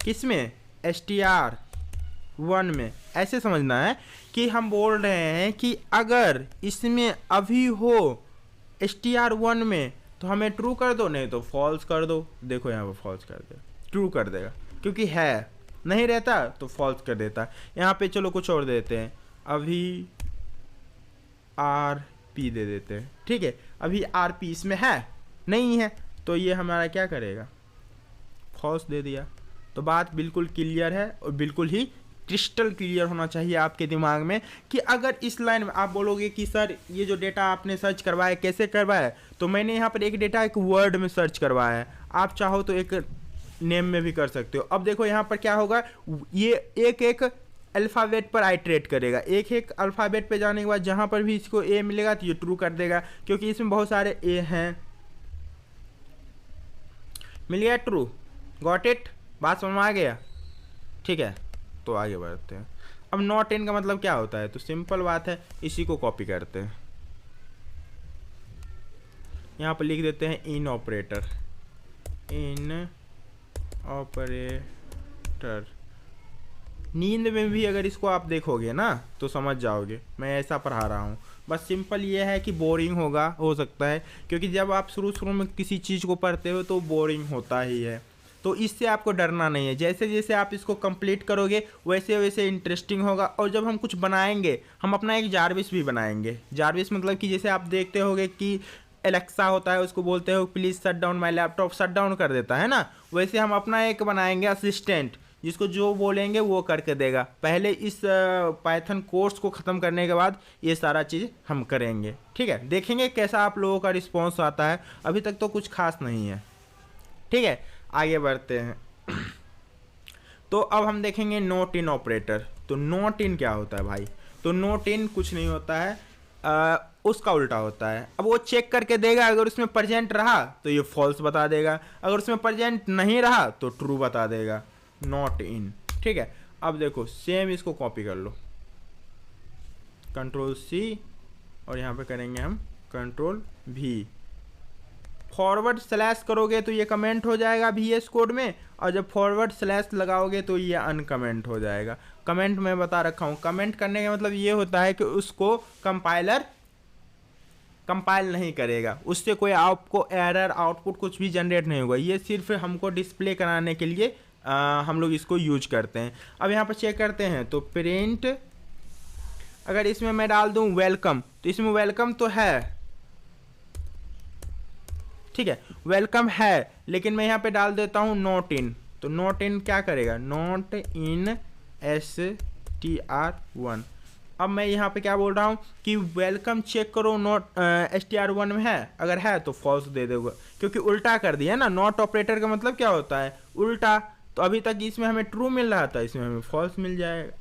किस में, STR1 में। ऐसे समझना है कि हम बोल रहे हैं कि अगर इसमें अभी हो STR1 में तो हमें ट्रू कर दो, नहीं तो फॉल्स कर दो। देखो यहाँ पर फॉल्स कर दे, ट्रू कर देगा क्योंकि है, नहीं रहता तो फॉल्स कर देता। यहाँ पे चलो कुछ और देते हैं, अभी RP दे देते हैं, ठीक है। अभी RP इसमें है नहीं है, तो ये हमारा क्या करेगा, फॉल्स दे दिया। तो बात बिल्कुल क्लियर है और बिल्कुल ही क्रिस्टल क्लियर होना चाहिए आपके दिमाग में कि अगर इस लाइन में आप बोलोगे कि सर ये जो डेटा आपने सर्च करवाया कैसे करवाया, तो मैंने यहाँ पर एक डेटा एक वर्ड में सर्च करवाया है, आप चाहो तो एक नेम में भी कर सकते हो। अब देखो यहाँ पर क्या होगा, ये एक एक अल्फ़ाबेट पर आइट्रेट करेगा, एक एक अल्फ़ाबेट पे जाने के बाद जहाँ पर भी इसको A मिलेगा तो ये ट्रू कर देगा, क्योंकि इसमें बहुत सारे A हैं। मिल गया ट्रू, गॉट इट, बात समझ में आ गया, ठीक है। तो आगे बढ़ते हैं। अब नॉट इन का मतलब क्या होता है, तो सिंपल बात है, इसी को कॉपी करते हैं, यहाँ पर लिख देते हैं इन ऑपरेटर, इन ऑपरेटर। नींद में भी अगर इसको आप देखोगे ना तो समझ जाओगे, मैं ऐसा पढ़ा रहा हूँ। बस सिंपल ये है कि बोरिंग हो सकता है, क्योंकि जब आप शुरू में किसी चीज़ को पढ़ते हो तो बोरिंग होता ही है, तो इससे आपको डरना नहीं है। जैसे जैसे आप इसको कंप्लीट करोगे वैसे वैसे इंटरेस्टिंग होगा। और जब हम कुछ बनाएंगे, हम अपना एक जारविस भी बनाएंगे। जारविस मतलब कि जैसे आप देखते होगे कि एलेक्सा होता है, उसको बोलते हो please shut down my laptop, shut down कर देता है ना, वैसे हम अपना एक बनाएंगे असिस्टेंट, जिसको जो बोलेंगे वो करके देगा। पहले इस पाइथन कोर्स को ख़त्म करने के बाद ये सारा चीज़ हम करेंगे, ठीक है। देखेंगे कैसा आप लोगों का रिस्पॉन्स आता है, अभी तक तो कुछ खास नहीं है, ठीक है। आगे बढ़ते हैं। तो अब हम देखेंगे नॉट इन ऑपरेटर। तो नॉट इन क्या होता है भाई, तो नॉट इन कुछ नहीं होता है, उसका उल्टा होता है। अब वो चेक करके देगा, अगर उसमें प्रेजेंट रहा तो ये फॉल्स बता देगा, अगर उसमें प्रेजेंट नहीं रहा तो ट्रू बता देगा, नॉट इन, ठीक है। अब देखो सेम इसको कॉपी कर लो, Ctrl+C और यहाँ पे करेंगे हम Ctrl+V। फॉरवर्ड स्लैश करोगे तो ये कमेंट हो जाएगा VS कोड में, और जब फॉरवर्ड स्लैश लगाओगे तो ये अनकमेंट हो जाएगा। कमेंट मैं बता रखा हूँ, कमेंट करने का मतलब ये होता है कि उसको कंपाइलर कंपाइल नहीं करेगा, उससे कोई आपको एरर आउटपुट कुछ भी जनरेट नहीं होगा। ये सिर्फ हमको डिस्प्ले कराने के लिए हम लोग इसको यूज करते हैं। अब यहाँ पर चेक करते हैं, तो प्रिंट, अगर इसमें मैं डाल दूँ वेलकम, तो इसमें वेलकम तो है, ठीक है, वेलकम है, लेकिन मैं यहाँ पे डाल देता हूँ नॉट इन, तो नॉट इन क्या करेगा, नॉट इन STR1। अब मैं यहाँ पे क्या बोल रहा हूँ कि वेलकम चेक करो, नॉट STR1 में है, अगर है तो फॉल्स दे देगा, क्योंकि उल्टा कर दिया ना। नॉट ऑपरेटर का मतलब क्या होता है, उल्टा। तो अभी तक इसमें हमें ट्रू मिल रहा था, इसमें हमें फॉल्स मिल जाएगा।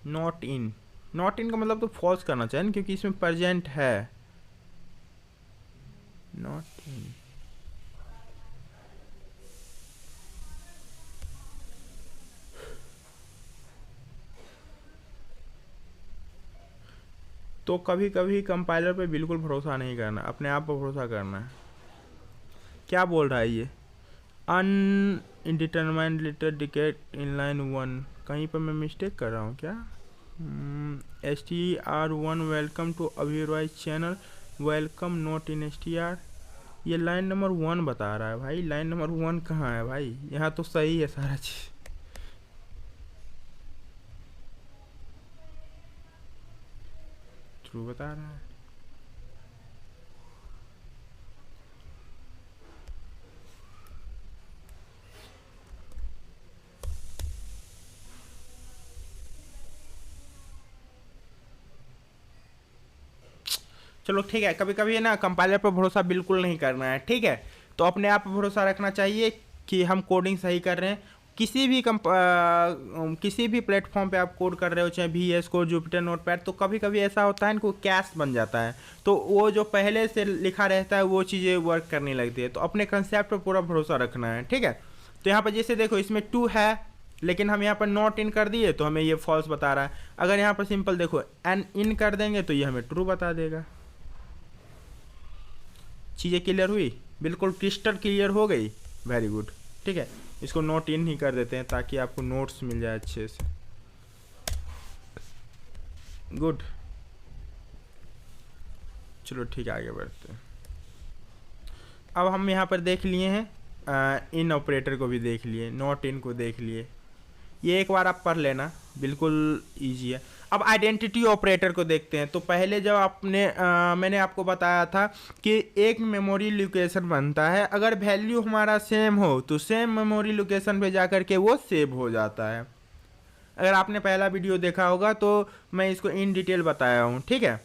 नॉट इन, नॉट इन का मतलब तो फॉल्स करना चाहिए ना, क्योंकि इसमें प्रेजेंट है, नॉट इन। तो कभी कभी कंपाइलर पे बिल्कुल भरोसा नहीं करना, अपने आप पर भरोसा करना है। क्या बोल रहा है ये, undetermined litre decade in line 1, कहीं पर मैं मिस्टेक कर रहा हूँ क्या। STR1 वेलकम टू अभिरवाइज channel, welcome not in STR, ये लाइन नंबर 1 बता रहा है भाई। लाइन नंबर 1 कहाँ है भाई, यहाँ तो सही है सारा चीज़। ट्रू बता रहा है। चलो ठीक है, कभी कभी है ना कंपाइलर पर भरोसा बिल्कुल नहीं करना है, ठीक है। तो अपने आप पर भरोसा रखना चाहिए कि हम कोडिंग सही कर रहे हैं। किसी भी प्लेटफॉर्म पे आप कोड कर रहे हो, चाहे VS कोड, जुपिटर नोटपैड, तो कभी कभी ऐसा होता है इनको कैश बन जाता है, तो वो जो पहले से लिखा रहता है वो चीज़ें वर्क करने लगती है। तो अपने कंसेप्ट पर पूरा भरोसा रखना है, ठीक है। तो यहाँ पर जैसे देखो इसमें 2 है, लेकिन हम यहाँ पर नॉट इन कर दिए तो हमें ये फॉल्स बता रहा है। अगर यहाँ पर सिंपल देखो एन इन कर देंगे तो ये हमें ट्रू बता देगा। चीज़ें क्लियर हुई, बिल्कुल क्रिस्टल क्लियर हो गई, वेरी गुड। ठीक है, इसको नोट इन ही कर देते हैं ताकि आपको नोट्स मिल जाए अच्छे से। गुड, चलो ठीक है, आगे बढ़ते हैं। अब हम यहाँ पर देख लिए हैं इन ऑपरेटर को भी देख लिए, नॉट इन को देख लिए, ये एक बार आप पढ़ लेना, बिल्कुल ईजी है। अब आइडेंटिटी ऑपरेटर को देखते हैं। तो पहले जब मैंने आपको बताया था कि एक मेमोरी लोकेशन बनता है, अगर वैल्यू हमारा सेम हो तो सेम मेमोरी लोकेशन पे जाकर के वो सेव हो जाता है। अगर आपने पहला वीडियो देखा होगा तो मैं इसको इन डिटेल बताया हूँ। ठीक है,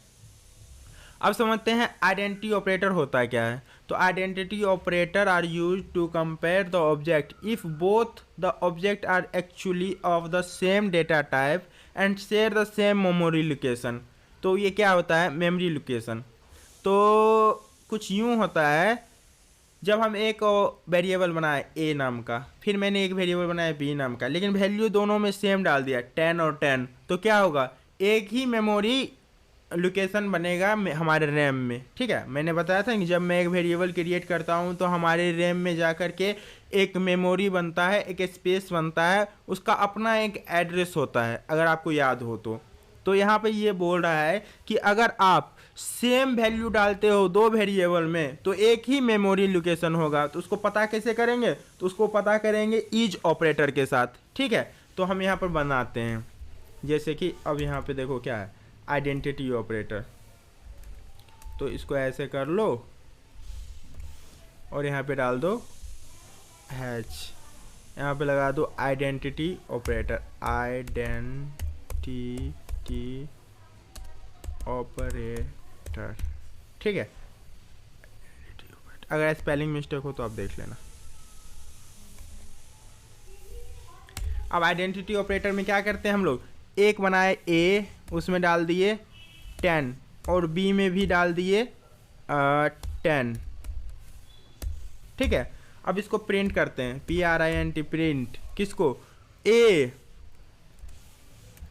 अब समझते हैं आइडेंटिटी ऑपरेटर होता क्या है। तो identity operator are use to compare the object if both the object are actually of the same data type and share the same memory location. तो ये क्या होता है, मेमोरी लोकेशन। तो कुछ यूँ होता है, जब हम एक वेरिएबल बनाए ए नाम का, फिर मैंने एक वेरिएबल बनाया बी नाम का, लेकिन वैल्यू दोनों में सेम डाल दिया 10 और 10, तो क्या होगा, एक ही मेमोरी लोकेशन बनेगा हमारे रैम में। ठीक है, मैंने बताया था कि जब मैं एक वेरिएबल क्रिएट करता हूं तो हमारे रैम में जाकर के एक मेमोरी बनता है, एक स्पेस बनता है, उसका अपना एक एड्रेस होता है, अगर आपको याद हो तो यहाँ पे ये बोल रहा है कि अगर आप सेम वैल्यू डालते हो दो वेरिएबल में तो एक ही मेमोरी लोकेशन होगा। तो उसको पता कैसे करेंगे, तो उसको पता करेंगे ईज ऑपरेटर के साथ। ठीक है, तो हम यहाँ पर बनाते हैं, जैसे कि अब यहाँ पे देखो क्या है, आइडेंटिटी ऑपरेटर। तो इसको ऐसे कर लो और यहाँ पे डाल दो हैच, यहाँ पे लगा दो आइडेंटिटी ऑपरेटर, आइडेंटिटी ऑपरेटर। ठीक है, अगर स्पेलिंग मिस्टेक हो तो आप देख लेना। अब आइडेंटिटी ऑपरेटर में क्या करते हैं हम लोग, एक बनाए ए, उसमें डाल दिए 10 और बी में भी डाल दिए 10। ठीक है, अब इसको प्रिंट करते हैं, PRINT, प्रिंट किसको, ए।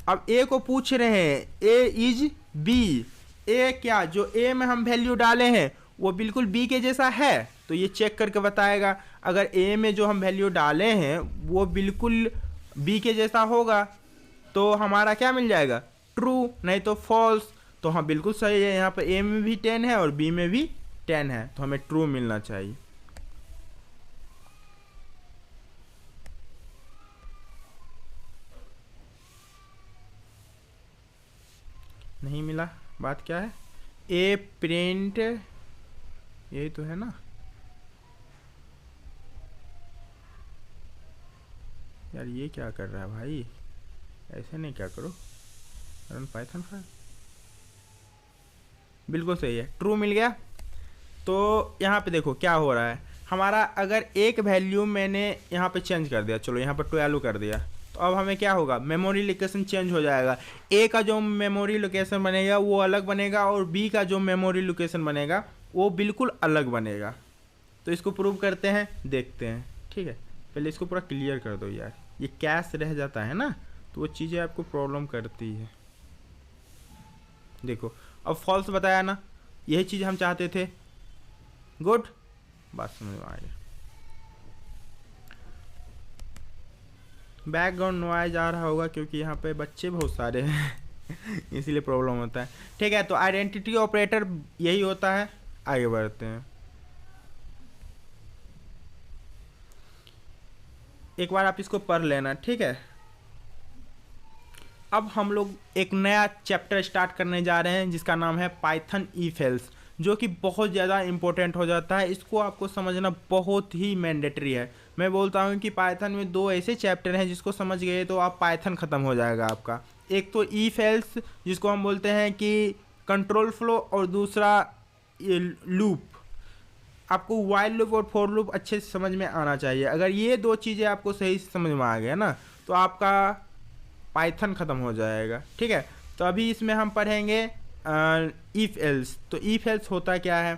अब ए को पूछ रहे हैं ए इज बी, ए क्या, जो ए में हम वैल्यू डाले हैं वो बिल्कुल बी के जैसा है, तो ये चेक करके बताएगा। अगर ए में जो हम वैल्यू डाले हैं वो बिल्कुल बी के जैसा होगा तो हमारा क्या मिल जाएगा, ट्रू, नहीं तो फॉल्स। तो हाँ बिल्कुल सही है, यहाँ पे ए में भी 10 है और बी में भी 10 है, तो हमें ट्रू मिलना चाहिए। नहीं मिला, बात क्या है, ए प्रिंट, यही तो है ना, यार ये क्या कर रहा है भाई, ऐसे नहीं, क्या करो, रन पाइथन फाइल, बिल्कुल सही है, ट्रू मिल गया। तो यहाँ पे देखो क्या हो रहा है हमारा, अगर एक वैल्यू मैंने यहाँ पे चेंज कर दिया, चलो यहाँ पर 12 कर दिया, तो अब हमें क्या होगा, मेमोरी लोकेशन चेंज हो जाएगा। ए का जो मेमोरी लोकेशन बनेगा वो अलग बनेगा और बी का जो मेमोरी लोकेशन बनेगा वो बिल्कुल अलग बनेगा। तो इसको प्रूव करते हैं, देखते हैं। ठीक है, पहले इसको पूरा क्लियर कर दो यार, ये कैश रह जाता है ना तो वो चीज़ें आपको प्रॉब्लम करती है। देखो अब फॉल्स बताया ना, यही चीज़ हम चाहते थे। गुड, बात समझ में आ गई। बैकग्राउंड नॉइज आ रहा होगा क्योंकि यहाँ पे बच्चे बहुत सारे हैं इसीलिए प्रॉब्लम होता है। ठीक है, तो आइडेंटिटी ऑपरेटर यही होता है। आगे बढ़ते हैं, एक बार आप इसको पढ़ लेना। ठीक है, अब हम लोग एक नया चैप्टर स्टार्ट करने जा रहे हैं जिसका नाम है पाइथन इफ एल्स, जो कि बहुत ज़्यादा इंपॉर्टेंट हो जाता है। इसको आपको समझना बहुत ही मैंडेटरी है। मैं बोलता हूँ कि पाइथन में दो ऐसे चैप्टर हैं जिसको समझ गए तो आप पाइथन ख़त्म हो जाएगा आपका। एक तो इफ एल्स जिसको हम बोलते हैं कि कंट्रोल फ्लो, और दूसरा लूप। आपको वाइल लूप और फॉर लूप अच्छे से समझ में आना चाहिए। अगर ये दो चीज़ें आपको सही से समझ में आ गया ना तो आपका पाइथन ख़त्म हो जाएगा। ठीक है, तो अभी इसमें हम पढ़ेंगे इफ़ एल्स। तो इफ़ एल्स होता क्या है,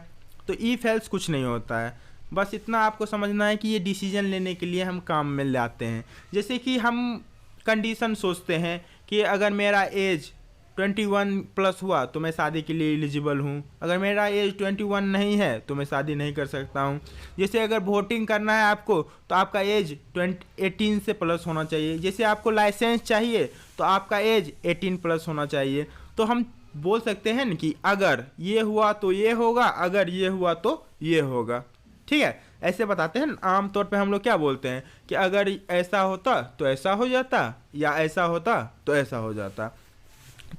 तो इफ़ एल्स कुछ नहीं होता है। बस इतना आपको समझना है कि ये डिसीजन लेने के लिए हम काम में लाते हैं। जैसे कि हम कंडीशन सोचते हैं कि अगर मेरा एज 21 प्लस हुआ तो मैं शादी के लिए एलिजिबल हूँ, अगर मेरा एज 21 नहीं है तो मैं शादी नहीं कर सकता हूँ। जैसे अगर वोटिंग करना है आपको तो आपका एज 18 से प्लस होना चाहिए। जैसे आपको लाइसेंस चाहिए तो आपका एज 18 प्लस होना चाहिए। तो हम बोल सकते हैं ना कि अगर ये हुआ तो ये होगा, अगर ये हुआ तो ये होगा। ठीक है, ऐसे बताते हैं। आमतौर पे हम लोग क्या बोलते हैं कि अगर ऐसा होता तो ऐसा हो जाता, या ऐसा होता तो ऐसा हो जाता।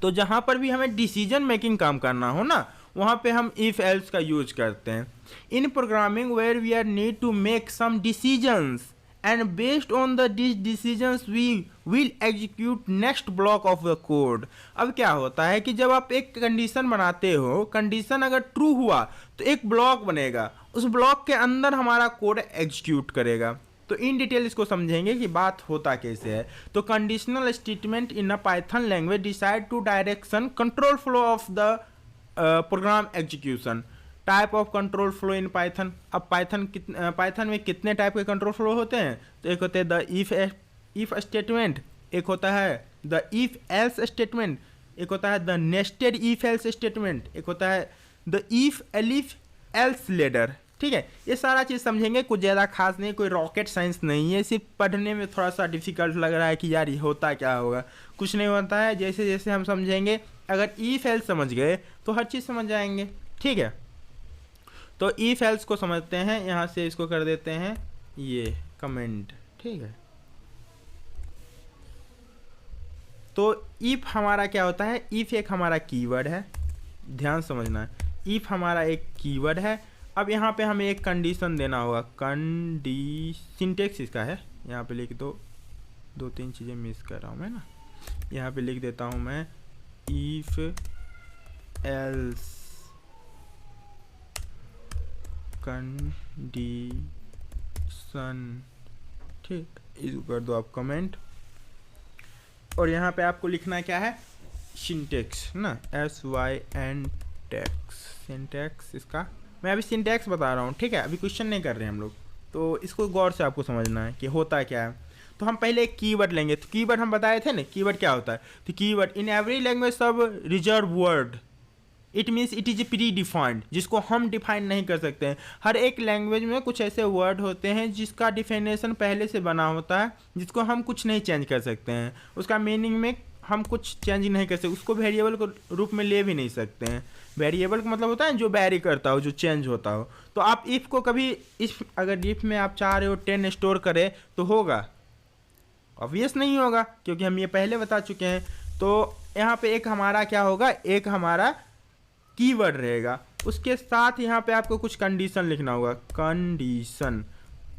तो जहाँ पर भी हमें डिसीजन मेकिंग काम करना हो ना, वहाँ पे हम इफ एल्स का यूज करते हैं। In programming where we are need to make some decisions and based on the decisions we will execute next block of the code. अब क्या होता है कि जब आप एक कंडीशन बनाते हो, कंडीशन अगर ट्रू हुआ तो एक ब्लॉक बनेगा, उस ब्लॉक के अंदर हमारा कोड एग्जीक्यूट करेगा। तो इन डिटेल इसको समझेंगे कि बात होता कैसे है। तो conditional statement in a Python language decide to direction control flow of the program execution. Type of control flow in Python. अब पाइथन में कितने टाइप के कंट्रोल फ्लो होते हैं? तो एक होते हैं द इफ स्टेटमेंट, एक होता है द इफ एल्स स्टेटमेंट, एक होता है the nested if else statement, एक होता है the if elif else ladder. ठीक है, ये सारा चीज़ समझेंगे, कुछ ज़्यादा खास नहीं, कोई रॉकेट साइंस नहीं है, सिर्फ पढ़ने में थोड़ा सा डिफिकल्ट लग रहा है कि यार ये होता क्या होगा। कुछ नहीं होता है, जैसे जैसे हम समझेंगे, अगर इफ एल्स समझ गए तो हर चीज़ समझ जाएंगे। ठीक है, तो इफ एल्स को समझते हैं। यहाँ से इसको कर देते हैं ये कमेंट। ठीक है, तो इफ हमारा क्या होता है? इफ एक हमारा कीवर्ड है, ध्यान समझना है। इफ हमारा एक कीवर्ड है। अब यहाँ पे हमें एक कंडीशन देना होगा। सिंटेक्स इसका है, यहाँ पे लिख दो, 2-3 चीज़ें मिस कर रहा हूँ मैं ना। यहाँ पे लिख देता हूँ मैं इफ एल्स कंडीशन। ठीक, इसको कर दो आप कमेंट। और यहाँ पे आपको लिखना क्या है? सिंटेक्स ना, SYNTAX। सिंटेक्स इसका मैं अभी सिंटेक्स बता रहा हूँ। ठीक है, अभी क्वेश्चन नहीं कर रहे हैं हम लोग, तो इसको गौर से आपको समझना है कि होता क्या है। तो हम पहले एक कीवर्ड लेंगे। तो कीवर्ड हम बताए थे ना, कीवर्ड क्या होता है? तो कीवर्ड इन एवरी लैंग्वेज सब reserve word, it means it is pre defined, जिसको हम डिफाइन नहीं कर सकते हैं। हर एक लैंग्वेज में कुछ ऐसे वर्ड होते हैं जिसका डिफिनेशन पहले से बना होता है, जिसको हम कुछ नहीं चेंज कर सकते हैं, उसका मीनिंग में हम कुछ चेंज नहीं कर सकते, उसको वेरिएबल को रूप में ले भी नहीं सकते हैं। वेरिएबल का मतलब होता है जो वैरी करता हो, जो चेंज होता हो। तो आप इफ़ को कभी अगर इफ़ में आप चाह रहे हो 10 स्टोर करें तो होगा? ऑब्वियस नहीं होगा, क्योंकि हम ये पहले बता चुके हैं। तो यहाँ पे एक हमारा क्या होगा? एक हमारा कीवर्ड रहेगा, उसके साथ यहाँ पे आपको कुछ कंडीशन लिखना होगा, कंडीशन।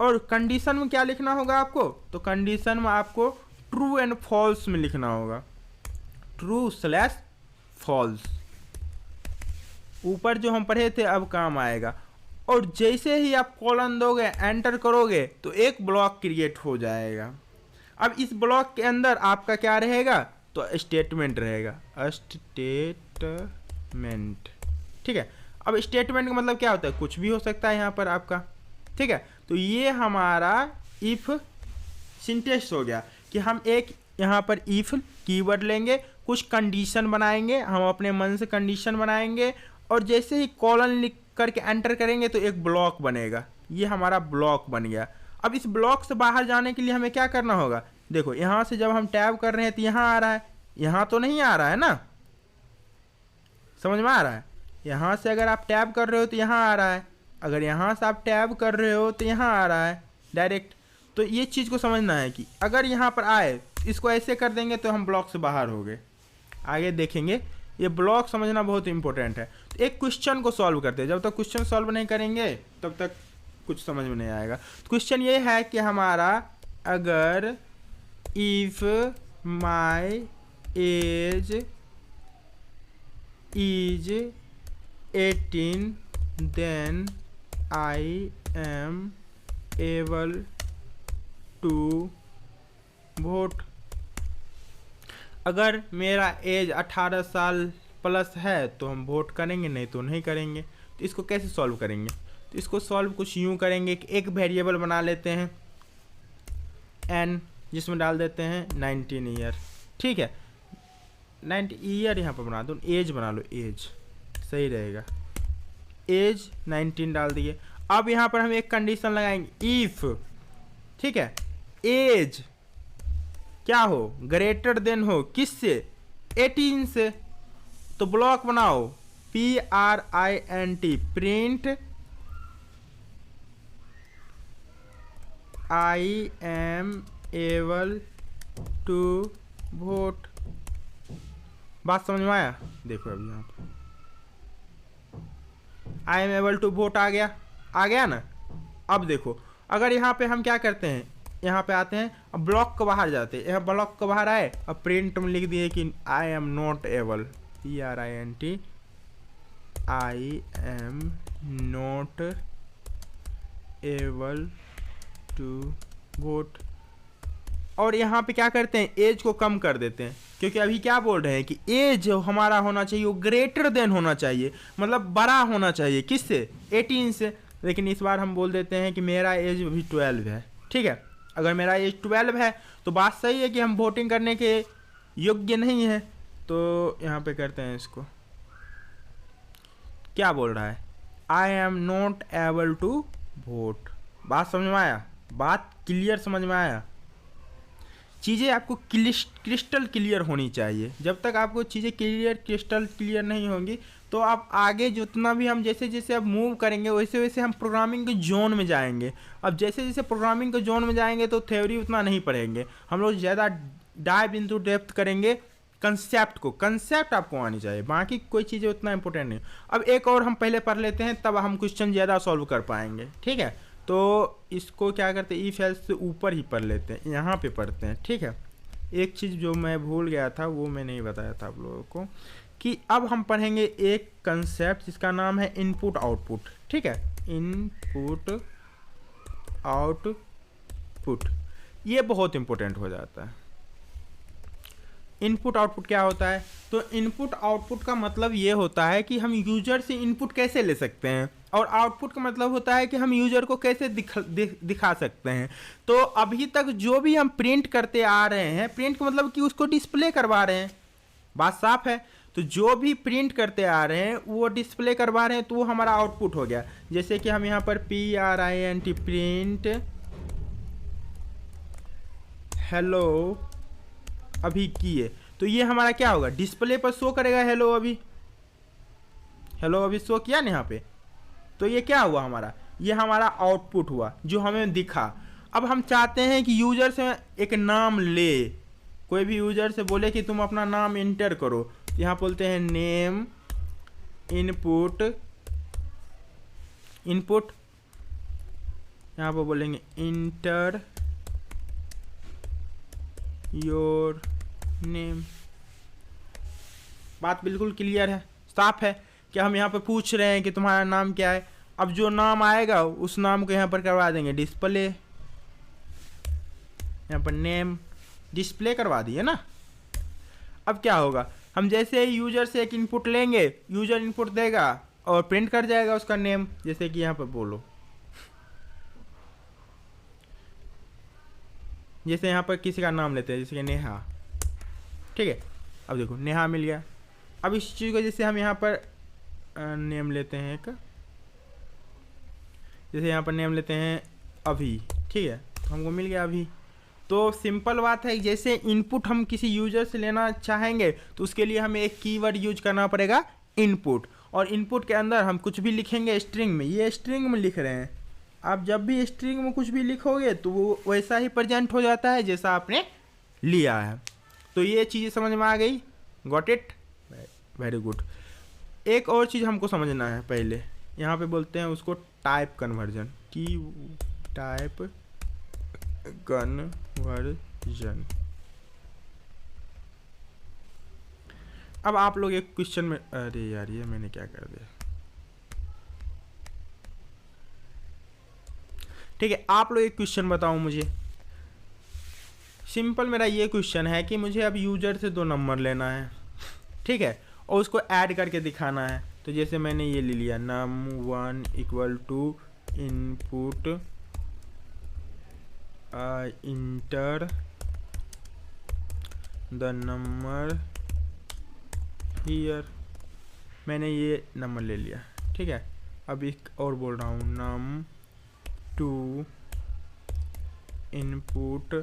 और कंडीशन में क्या लिखना होगा आपको? तो कंडीशन में आपको ट्रू एंड फॉल्स में लिखना होगा, true/false। ऊपर जो हम पढ़े थे अब काम आएगा। और जैसे ही आप कॉलन दोगे, एंटर करोगे, तो एक ब्लॉक क्रिएट हो जाएगा। अब इस ब्लॉक के अंदर आपका क्या रहेगा? तो स्टेटमेंट रहेगा, स्टेटमेंट। ठीक है, अब स्टेटमेंट का मतलब क्या होता है? कुछ भी हो सकता है यहाँ पर आपका। ठीक है, तो ये हमारा इफ सिंटेक्स हो गया कि हम एक यहाँ पर इफ कीवर्ड लेंगे, कुछ कंडीशन बनाएंगे, हम अपने मन से कंडीशन बनाएंगे, और जैसे ही कॉलन लिख करके एंटर करेंगे तो एक ब्लॉक बनेगा। ये हमारा ब्लॉक बन गया। अब इस ब्लॉक से बाहर जाने के लिए हमें क्या करना होगा? देखो, यहाँ से जब हम टैब कर रहे हैं तो यहाँ आ रहा है, यहाँ तो नहीं आ रहा है ना, समझ में आ रहा है? यहाँ से अगर आप टैब कर रहे हो तो यहाँ आ रहा है, अगर यहाँ से आप टैब कर रहे हो तो यहाँ आ रहा है डायरेक्ट। तो ये चीज़ को समझना है कि अगर यहाँ पर आए, इसको ऐसे कर देंगे तो हम ब्लॉक से बाहर हो गए। आगे देखेंगे, ये ब्लॉक समझना बहुत इंपॉर्टेंट है। तो एक क्वेश्चन को सॉल्व करते हैं, जब तक क्वेश्चन सॉल्व नहीं करेंगे तब तक कुछ समझ में नहीं आएगा। तो क्वेश्चन ये है कि हमारा अगर if my age is 18 then I am able to vote. अगर मेरा एज 18 साल प्लस है तो हम वोट करेंगे, नहीं तो नहीं करेंगे। तो इसको कैसे सॉल्व करेंगे? तो इसको सॉल्व कुछ यूँ करेंगे कि एक वेरिएबल बना लेते हैं n, जिसमें डाल देते हैं 19 ईयर। ठीक है, 90 ईयर यहाँ पर बना दो, एज बना लो, एज सही रहेगा, एज 19 डाल दिए। अब यहाँ पर हम एक कंडीशन लगाएंगे, इफ, ठीक है, एज क्या हो, ग्रेटर देन हो किससे, 18 से। तो ब्लॉक बनाओ PRINT, print I am able to vote। बात समझ में आया? देखो अभी यहाँ पर I am able to vote आ गया ना। अब देखो अगर यहाँ पे हम क्या करते हैं, यहाँ पे आते हैं, अब ब्लॉक के बाहर जाते हैं, यहाँ ब्लॉक के बाहर आए, अब प्रिंट में लिख दिए कि I am not able, PRINT, I am not able to vote। और यहाँ पे क्या करते हैं, एज को कम कर देते हैं, क्योंकि अभी क्या बोल रहे हैं कि एज हमारा होना चाहिए वो ग्रेटर देन होना चाहिए, मतलब बड़ा होना चाहिए किससे, 18 से। लेकिन इस बार हम बोल देते हैं कि मेरा एज अभी 12 है। ठीक है, अगर मेरा एज 12 है तो बात सही है कि हम वोटिंग करने के योग्य नहीं है। तो यहाँ पे करते हैं इसको, क्या बोल रहा है, I am not able to vote. बात समझ में आया, बात क्लियर समझ में आया। चीज़ें आपको क्रिस्टल क्लियर होनी चाहिए। जब तक आपको चीज़ें क्रिस्टल क्लियर नहीं होंगी तो आप आगे जितना भी हम जैसे जैसे अब मूव करेंगे वैसे वैसे हम प्रोग्रामिंग के जोन में जाएंगे। अब जैसे जैसे प्रोग्रामिंग के जोन में जाएंगे तो थ्योरी उतना नहीं पढ़ेंगे, हम लोग ज़्यादा डाइव इनटू डेप्थ करेंगे कंसेप्ट को। कंसेप्ट आपको आनी चाहिए, बाकी कोई चीज़ें उतना इंपॉर्टेंट नहीं। अब एक और हम पहले पढ़ लेते हैं, तब हम क्वेश्चन ज़्यादा सॉल्व कर पाएंगे। ठीक है, तो इसको क्या करते हैं, इफ एल्स से ऊपर ही पढ़ लेते हैं, यहाँ पे पढ़ते हैं। ठीक है, एक चीज़ जो मैं भूल गया था वो मैं नहीं बताया था आप लोगों को, कि अब हम पढ़ेंगे एक कंसेप्ट जिसका नाम है इनपुट आउटपुट। ठीक है, इनपुट आउटपुट, ये बहुत इंपॉर्टेंट हो जाता है। इनपुट आउटपुट क्या होता है, तो इनपुट आउटपुट का मतलब ये होता है कि हम यूजर से इनपुट कैसे ले सकते हैं, और आउटपुट का मतलब होता है कि हम यूजर को कैसे दिखा सकते हैं। तो अभी तक जो भी हम प्रिंट करते आ रहे हैं, प्रिंट का मतलब कि उसको डिस्प्ले करवा रहे हैं, बात साफ है। तो जो भी प्रिंट करते आ रहे हैं वो डिस्प्ले करवा रहे हैं, तो वो हमारा आउटपुट हो गया। जैसे कि हम यहाँ पर PRINT, प्रिंट हेलो अभी किए, तो ये हमारा क्या होगा, डिस्प्ले पर शो करेगा हेलो अभी, हेलो अभी शो किया ना यहाँ पे, तो ये क्या हुआ हमारा, ये हमारा आउटपुट हुआ जो हमें दिखा। अब हम चाहते हैं कि यूजर से एक नाम ले, कोई भी यूजर से बोले कि तुम अपना नाम इंटर करो, यहाँ बोलते हैं नेम इनपुट, इनपुट यहाँ पर बोलेंगे इंटर योर नेम। बात बिल्कुल क्लियर है, साफ है कि हम यहाँ पर पूछ रहे हैं कि तुम्हारा नाम क्या है। अब जो नाम आएगा उस नाम को यहाँ पर करवा देंगे डिस्प्ले, यहाँ पर नेम डिस्प्ले करवा दिए ना। अब क्या होगा, हम जैसे ही यूजर से एक इनपुट लेंगे, यूजर इनपुट देगा और प्रिंट कर जाएगा उसका नेम। जैसे कि यहाँ पर बोलो, जैसे यहाँ पर किसी का नाम लेते हैं, जैसे कि नेहा। ठीक है, अब देखो नेहा मिल गया। अब इस चीज़ को जैसे हम यहाँ पर नेम लेते हैं एक, जैसे यहाँ पर नेम लेते हैं अभी। ठीक है, तो हमको मिल गया अभी। तो सिंपल बात है, जैसे इनपुट हम किसी यूजर से लेना चाहेंगे तो उसके लिए हमें एक कीवर्ड यूज करना पड़ेगा इनपुट, और इनपुट के अंदर हम कुछ भी लिखेंगे स्ट्रिंग में, ये स्ट्रिंग में लिख रहे हैं। आप जब भी स्ट्रिंग में कुछ भी लिखोगे तो वो वैसा ही प्रेजेंट हो जाता है जैसा आपने लिया है। तो ये चीज़ें समझ में आ गई, गॉट इट, वेरी गुड। एक और चीज़ हमको समझना है पहले, यहाँ पे बोलते हैं उसको टाइप कन्वर्जन, की टाइप कन्वर्जन। अब आप लोग एक क्वेश्चन में, अरे यार ये मैंने क्या कर दिया। ठीक है, आप लोग एक क्वेश्चन बताओ मुझे, सिंपल मेरा ये क्वेश्चन है कि मुझे अब यूजर से 2 नंबर लेना है। ठीक है, और उसको ऐड करके दिखाना है। तो जैसे मैंने ये ले लिया num1 equal to input enter the number here, मैंने ये नंबर ले लिया, ठीक है। अब एक और बोल रहा हूँ num2 input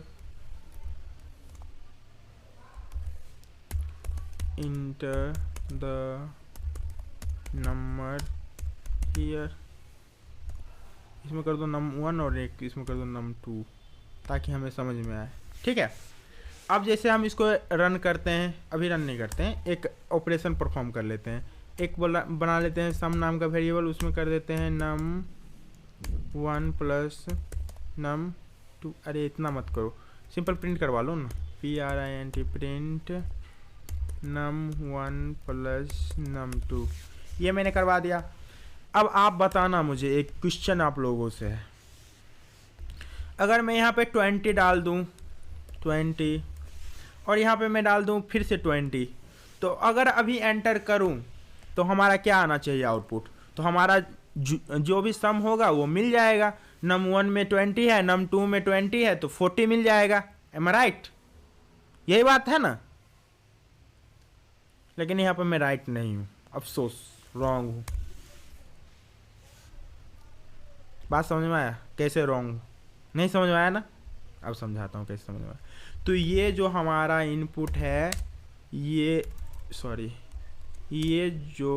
enter the number here, इसमें कर दो num1 और एक इसमें कर दो num2 ताकि हमें समझ में आए, ठीक है। अब जैसे हम इसको रन करते हैं, अभी रन नहीं करते हैं, एक ऑपरेशन परफॉर्म कर लेते हैं। एक बना लेते हैं सम नाम का वेरिएबल, उसमें कर देते हैं num1 प्लस num2। अरे इतना मत करो, सिंपल प्रिंट करवा लो ना, print print num1 plus num2, ये मैंने करवा दिया। अब आप बताना मुझे, एक क्वेश्चन आप लोगों से है, अगर मैं यहाँ पे 20 डाल दूँ 20 और यहाँ पे मैं डाल दूँ फिर से 20, तो अगर अभी एंटर करूँ तो हमारा क्या आना चाहिए आउटपुट? तो हमारा जो भी सम होगा वो मिल जाएगा। num1 में 20 है, num2 में 20 है, तो 40 मिल जाएगा। एम आई राइट? यही बात है ना? लेकिन यहाँ पे मैं राइट नहीं हूँ, अफसोस, रॉन्ग हूँ। बात समझ में आया कैसे रॉन्ग हूँ? नहीं समझ में आया ना? अब समझाता हूँ कैसे समझ में आया। तो ये जो हमारा इनपुट है, ये जो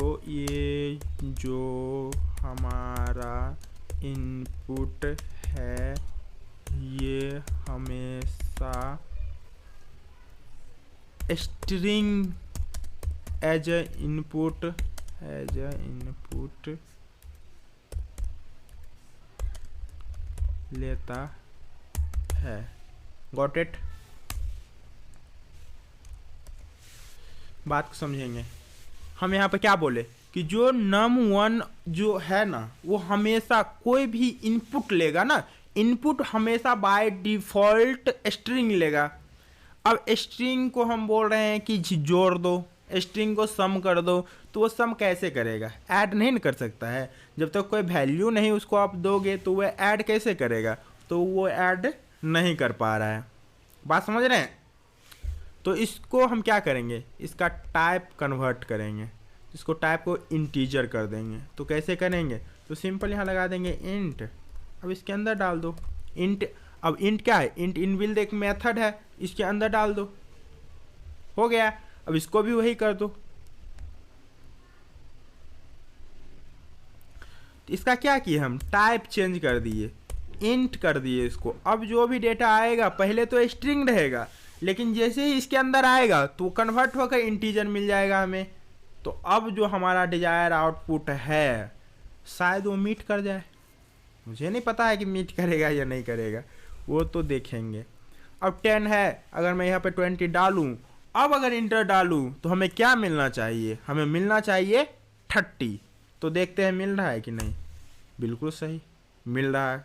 हमारा इनपुट है, ये हमेशा स्ट्रिंग एज ए इनपुट लेता है। Got it? बात को समझेंगे। हम यहाँ पे क्या बोले कि जो num1 जो है ना, वो हमेशा कोई भी इनपुट लेगा ना, इनपुट हमेशा बाय डिफॉल्ट स्ट्रिंग लेगा। अब स्ट्रिंग को हम बोल रहे हैं कि जोड़ दो, स्ट्रिंग को सम कर दो, तो वो सम कैसे करेगा? ऐड नहीं कर सकता है। जब तक कोई वैल्यू नहीं उसको आप दोगे तो वह ऐड कैसे करेगा? तो वो ऐड नहीं कर पा रहा है। बात समझ रहे हैं? तो इसको हम क्या करेंगे, इसका टाइप कन्वर्ट करेंगे, इसको टाइप को इंटीजर कर देंगे। तो कैसे करेंगे? तो सिंपल यहाँ लगा देंगे इंट, अब इसके अंदर डाल दो इंट। अब इंट क्या है? इंट इनबिल्ट एक मेथड है, इसके अंदर डाल दो, हो गया। अब इसको भी वही कर दो। इसका क्या किए हम? टाइप चेंज कर दिए, इंट कर दिए इसको। अब जो भी डेटा आएगा पहले तो स्ट्रिंग रहेगा, लेकिन जैसे ही इसके अंदर आएगा तो कन्वर्ट होकर इंटीजर मिल जाएगा हमें। तो अब जो हमारा डिजायर आउटपुट है शायद वो मीट कर जाए। मुझे नहीं पता है कि मीट करेगा या नहीं करेगा, वो तो देखेंगे। अब 10 है, अगर मैं यहाँ पे 20 डालूँ, अब अगर इंटर डालूँ तो हमें क्या मिलना चाहिए? हमें मिलना चाहिए 30। तो देखते हैं मिल रहा है कि नहीं। बिल्कुल सही मिल रहा है।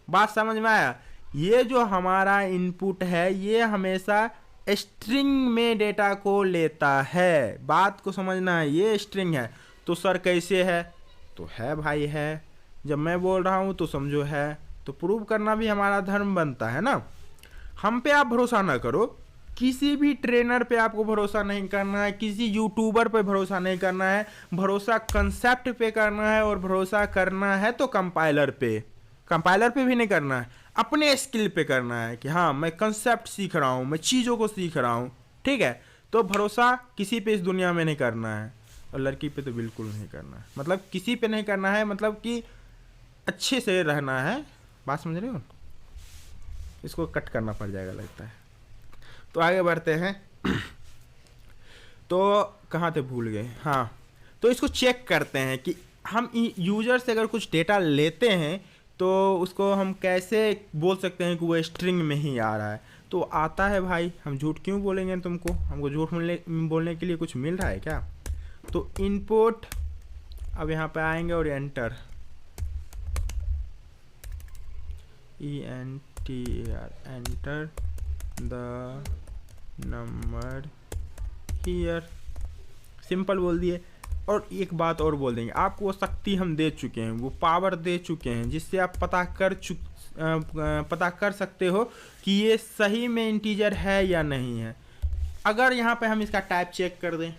बात समझ में आया? ये जो हमारा इनपुट है ये हमेशा स्ट्रिंग में डेटा को लेता है। बात को समझना है, ये स्ट्रिंग है। तो सर कैसे है? तो है भाई है, जब मैं बोल रहा हूँ तो समझो है, तो प्रूव करना भी हमारा धर्म बनता है ना। हम पे आप भरोसा ना करो, किसी भी ट्रेनर पे आपको भरोसा नहीं करना है, किसी यूट्यूबर पे भरोसा नहीं करना है। भरोसा कंसेप्ट पे करना है, और भरोसा करना है तो कंपाइलर पे भी नहीं करना है, अपने स्किल पे करना है कि हाँ मैं कंसेप्ट सीख रहा हूँ, मैं चीज़ों को सीख रहा हूँ, ठीक है। तो भरोसा किसी पे इस दुनिया में नहीं करना है, और लड़की पे तो बिल्कुल नहीं करना है। मतलब किसी पे नहीं करना है, मतलब कि अच्छे से रहना है। बात समझ रहे हो? इसको कट करना पड़ जाएगा लगता है। तो आगे बढ़ते हैं। तो कहाँ थे, भूल गए। हाँ, तो इसको चेक करते हैं कि हम यूजर से अगर कुछ डेटा लेते हैं तो उसको हम कैसे बोल सकते हैं कि वो स्ट्रिंग में ही आ रहा है। तो आता है भाई, हम झूठ क्यों बोलेंगे तुमको? हमको झूठ बोलने के लिए कुछ मिल रहा है क्या? तो इनपुट, अब यहाँ पे आएंगे और enter, enter the number here. Simple बोल दिए। और एक बात और बोल देंगे, आपको वो शक्ति हम दे चुके हैं, वो पावर दे चुके हैं जिससे आप पता कर सकते हो कि ये सही में इंटीजर है या नहीं है। अगर यहाँ पे हम इसका टाइप चेक कर दें,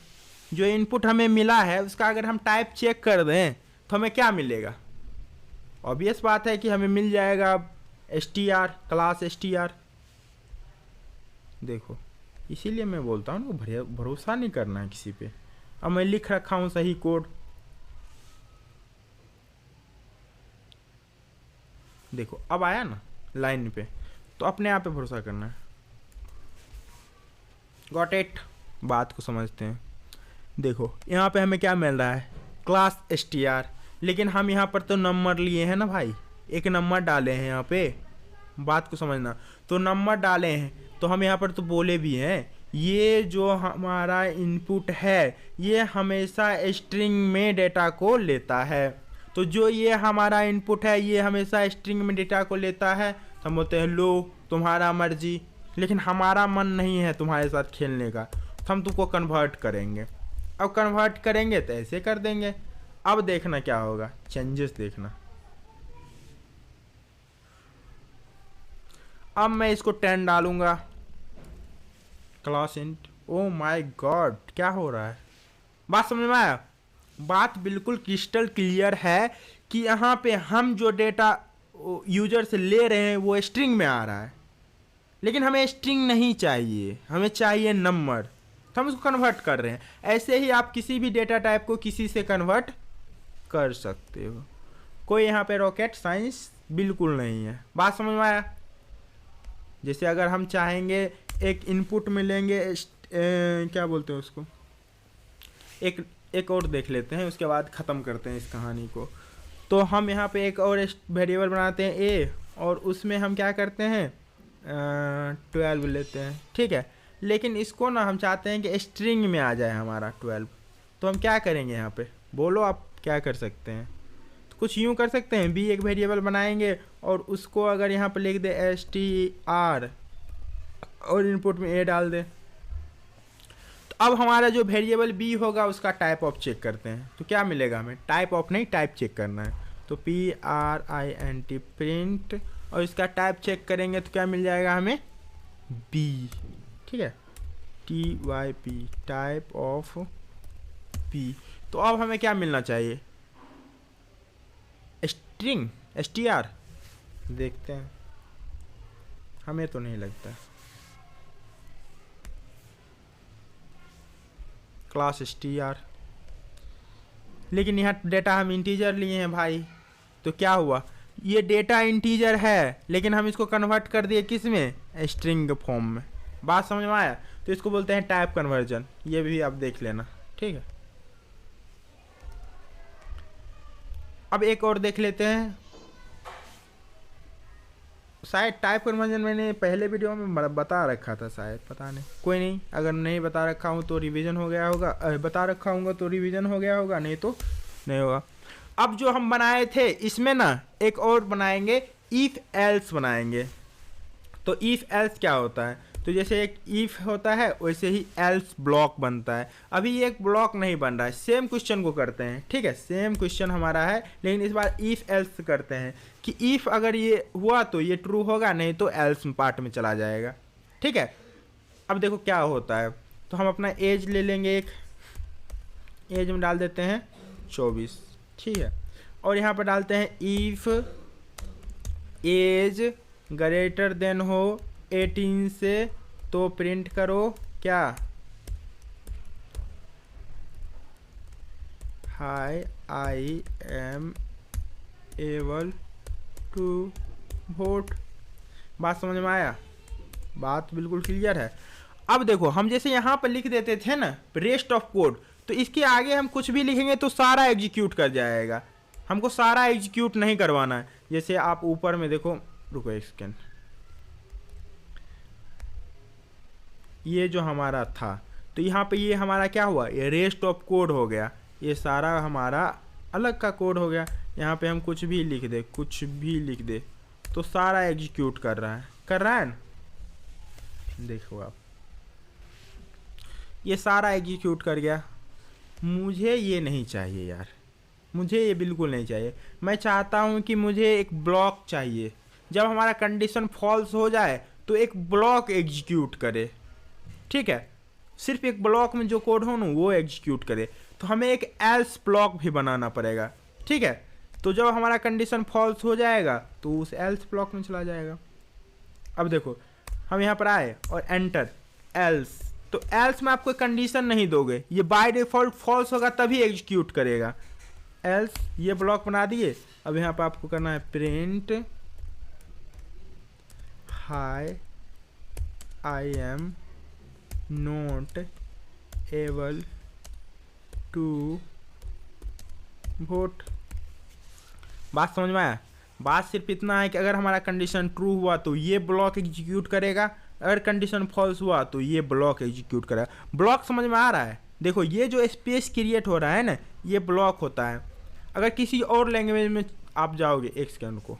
जो इनपुट हमें मिला है उसका अगर हम टाइप चेक कर दें तो हमें क्या मिलेगा? ऑब्वियस बात है कि हमें मिल जाएगा str, क्लास str। देखो, इसीलिए मैं बोलता हूँ ना, भरोसा नहीं करना है किसी पे। अब मैं लिख रखा हूँ सही कोड, देखो अब आया ना लाइन पे, तो अपने आप पे भरोसा करना है। Got it? बात को समझते हैं। देखो यहाँ पे हमें क्या मिल रहा है? क्लास str, लेकिन हम यहाँ पर तो नंबर लिए हैं ना भाई, एक नंबर डाले हैं यहाँ पे, बात को समझना। तो नंबर डाले हैं तो हम यहाँ पर तो बोले भी हैं ये जो हमारा इनपुट है ये हमेशा स्ट्रिंग में डेटा को लेता है। तो जो ये हमारा इनपुट है ये हमेशा स्ट्रिंग में डेटा को लेता है, तो हम बोलते हैं लो तुम्हारा मर्जी, लेकिन हमारा मन नहीं है तुम्हारे साथ खेलने का, तो हम तुमको कन्वर्ट करेंगे। अब कन्वर्ट करेंगे तो ऐसे कर देंगे। अब देखना क्या होगा, चेंजेस देखना। अब मैं इसको 10 डालूंगा, class int. Oh my God, क्या हो रहा है? बात समझ में आया? बात बिल्कुल क्रिस्टल क्लियर है कि यहाँ पे हम जो डेटा यूजर से ले रहे हैं वो स्ट्रिंग में आ रहा है, लेकिन हमें स्ट्रिंग नहीं चाहिए, हमें चाहिए नंबर, तो हम उसको कन्वर्ट कर रहे हैं। ऐसे ही आप किसी भी डेटा टाइप को किसी से कन्वर्ट कर सकते हो। कोई यहाँ पे रॉकेट साइंस बिल्कुल नहीं है। बात समझ में आया? जैसे अगर हम चाहेंगे एक इनपुट में लेंगे क्या बोलते हैं उसको, एक और देख लेते हैं, उसके बाद ख़त्म करते हैं इस कहानी को। तो हम यहाँ पे एक और वेरिएबल बनाते हैं a, और उसमें हम क्या करते हैं 12 लेते हैं, ठीक है। लेकिन इसको ना हम चाहते हैं कि स्ट्रिंग में आ जाए हमारा 12, तो हम क्या करेंगे यहाँ पे? बोलो आप क्या कर सकते हैं? तो कुछ यूँ कर सकते हैं, b एक वेरिएबल बनाएंगे और उसको अगर यहाँ पे लिख दे str और इनपुट में a डाल दे, तो अब हमारा जो वेरिएबल b होगा उसका टाइप ऑफ चेक करते हैं। तो क्या मिलेगा हमें? टाइप ऑफ नहीं, टाइप चेक करना है। तो print प्रिंट, और इसका टाइप चेक करेंगे तो क्या मिल जाएगा हमें? b, ठीक है, typ, टाइप ऑफ b। तो अब हमें क्या मिलना चाहिए? String str। देखते हैं, हमें तो नहीं लगता। क्लास str, लेकिन यहाँ डेटा हम इंटीजर लिए हैं भाई, तो क्या हुआ? ये डेटा इंटीजर है लेकिन हम इसको कन्वर्ट कर दिए किस में? स्ट्रिंग के फॉर्म में। बात समझ में आया? तो इसको बोलते हैं टाइप कन्वर्जन, ये भी आप देख लेना, ठीक है। अब एक और देख लेते हैं, शायद टाइप कन्वर्जन मैंने पहले वीडियो में बता रखा था, शायद, पता नहीं, कोई नहीं। अगर नहीं बता रखा हूँ तो रिवीजन हो गया होगा, बता रखा हूँ तो रिवीजन हो गया होगा, नहीं तो नहीं होगा। अब जो हम बनाए थे इसमें ना एक और बनाएंगे, इफ एल्स बनाएंगे। तो इफ एल्स क्या होता है? तो जैसे एक इफ होता है वैसे ही एल्स ब्लॉक बनता है। अभी एक ब्लॉक नहीं बन रहा है, सेम क्वेश्चन को करते हैं, ठीक है, सेम क्वेश्चन हमारा है, लेकिन इस बार इफ एल्स करते हैं कि इफ अगर ये हुआ तो ये ट्रू होगा, नहीं तो एल्स पार्ट में चला जाएगा, ठीक है। अब देखो क्या होता है, तो हम अपना एज ले लेंगे, एक एज में डाल देते हैं 24, ठीक है, और यहाँ पर डालते हैं इफ एज ग्रेटर देन हो 18 से, तो प्रिंट करो क्या? Hi I am able to vote. बात समझ में आया? बात बिल्कुल क्लियर है। अब देखो हम जैसे यहाँ पर लिख देते थे ना रेस्ट ऑफ कोड, तो इसके आगे हम कुछ भी लिखेंगे तो सारा एग्जीक्यूट कर जाएगा। हमको सारा एग्जीक्यूट नहीं करवाना है। जैसे आप ऊपर में देखो, रुको एक सेकेंड, ये जो हमारा था, तो यहाँ पे ये हमारा क्या हुआ? ये रेस्ट ऑफ कोड हो गया, ये सारा हमारा अलग का कोड हो गया। यहाँ पे हम कुछ भी लिख दे, कुछ भी लिख दे, तो सारा एग्जीक्यूट कर रहा है ना? देखो आप, ये सारा एग्जीक्यूट कर गया। मुझे ये नहीं चाहिए यार, मुझे ये बिल्कुल नहीं चाहिए। मैं चाहता हूँ कि मुझे एक ब्लॉक चाहिए, जब हमारा कंडीशन फॉल्स हो जाए तो एक ब्लॉक एग्जीक्यूट करे, ठीक है, सिर्फ एक ब्लॉक में जो कोड हो ना वो एग्जीक्यूट करे। तो हमें एक एल्स ब्लॉक भी बनाना पड़ेगा, ठीक है। तो जब हमारा कंडीशन फॉल्स हो जाएगा तो उस एल्स ब्लॉक में चला जाएगा। अब देखो हम यहाँ पर आए और एंटर एल्स, तो एल्स में आपको कंडीशन नहीं दोगे, ये बाय डिफॉल्ट फॉल्स होगा तभी एग्जीक्यूट करेगा। एल्स ये ब्लॉक बना दिए। अब यहाँ पर आपको करना है print hi I am not able to vote. बात समझ में आया? बात सिर्फ इतना है कि अगर हमारा कंडीशन ट्रू हुआ तो ये ब्लॉक एग्जीक्यूट करेगा, अगर कंडीशन फॉल्स हुआ तो ये ब्लॉक एग्जीक्यूट करेगा। ब्लॉक समझ में आ रहा है? देखो ये जो स्पेस क्रिएट हो रहा है ना, ये ब्लॉक होता है। अगर किसी और लैंग्वेज में आप जाओगे, एक सेकंड को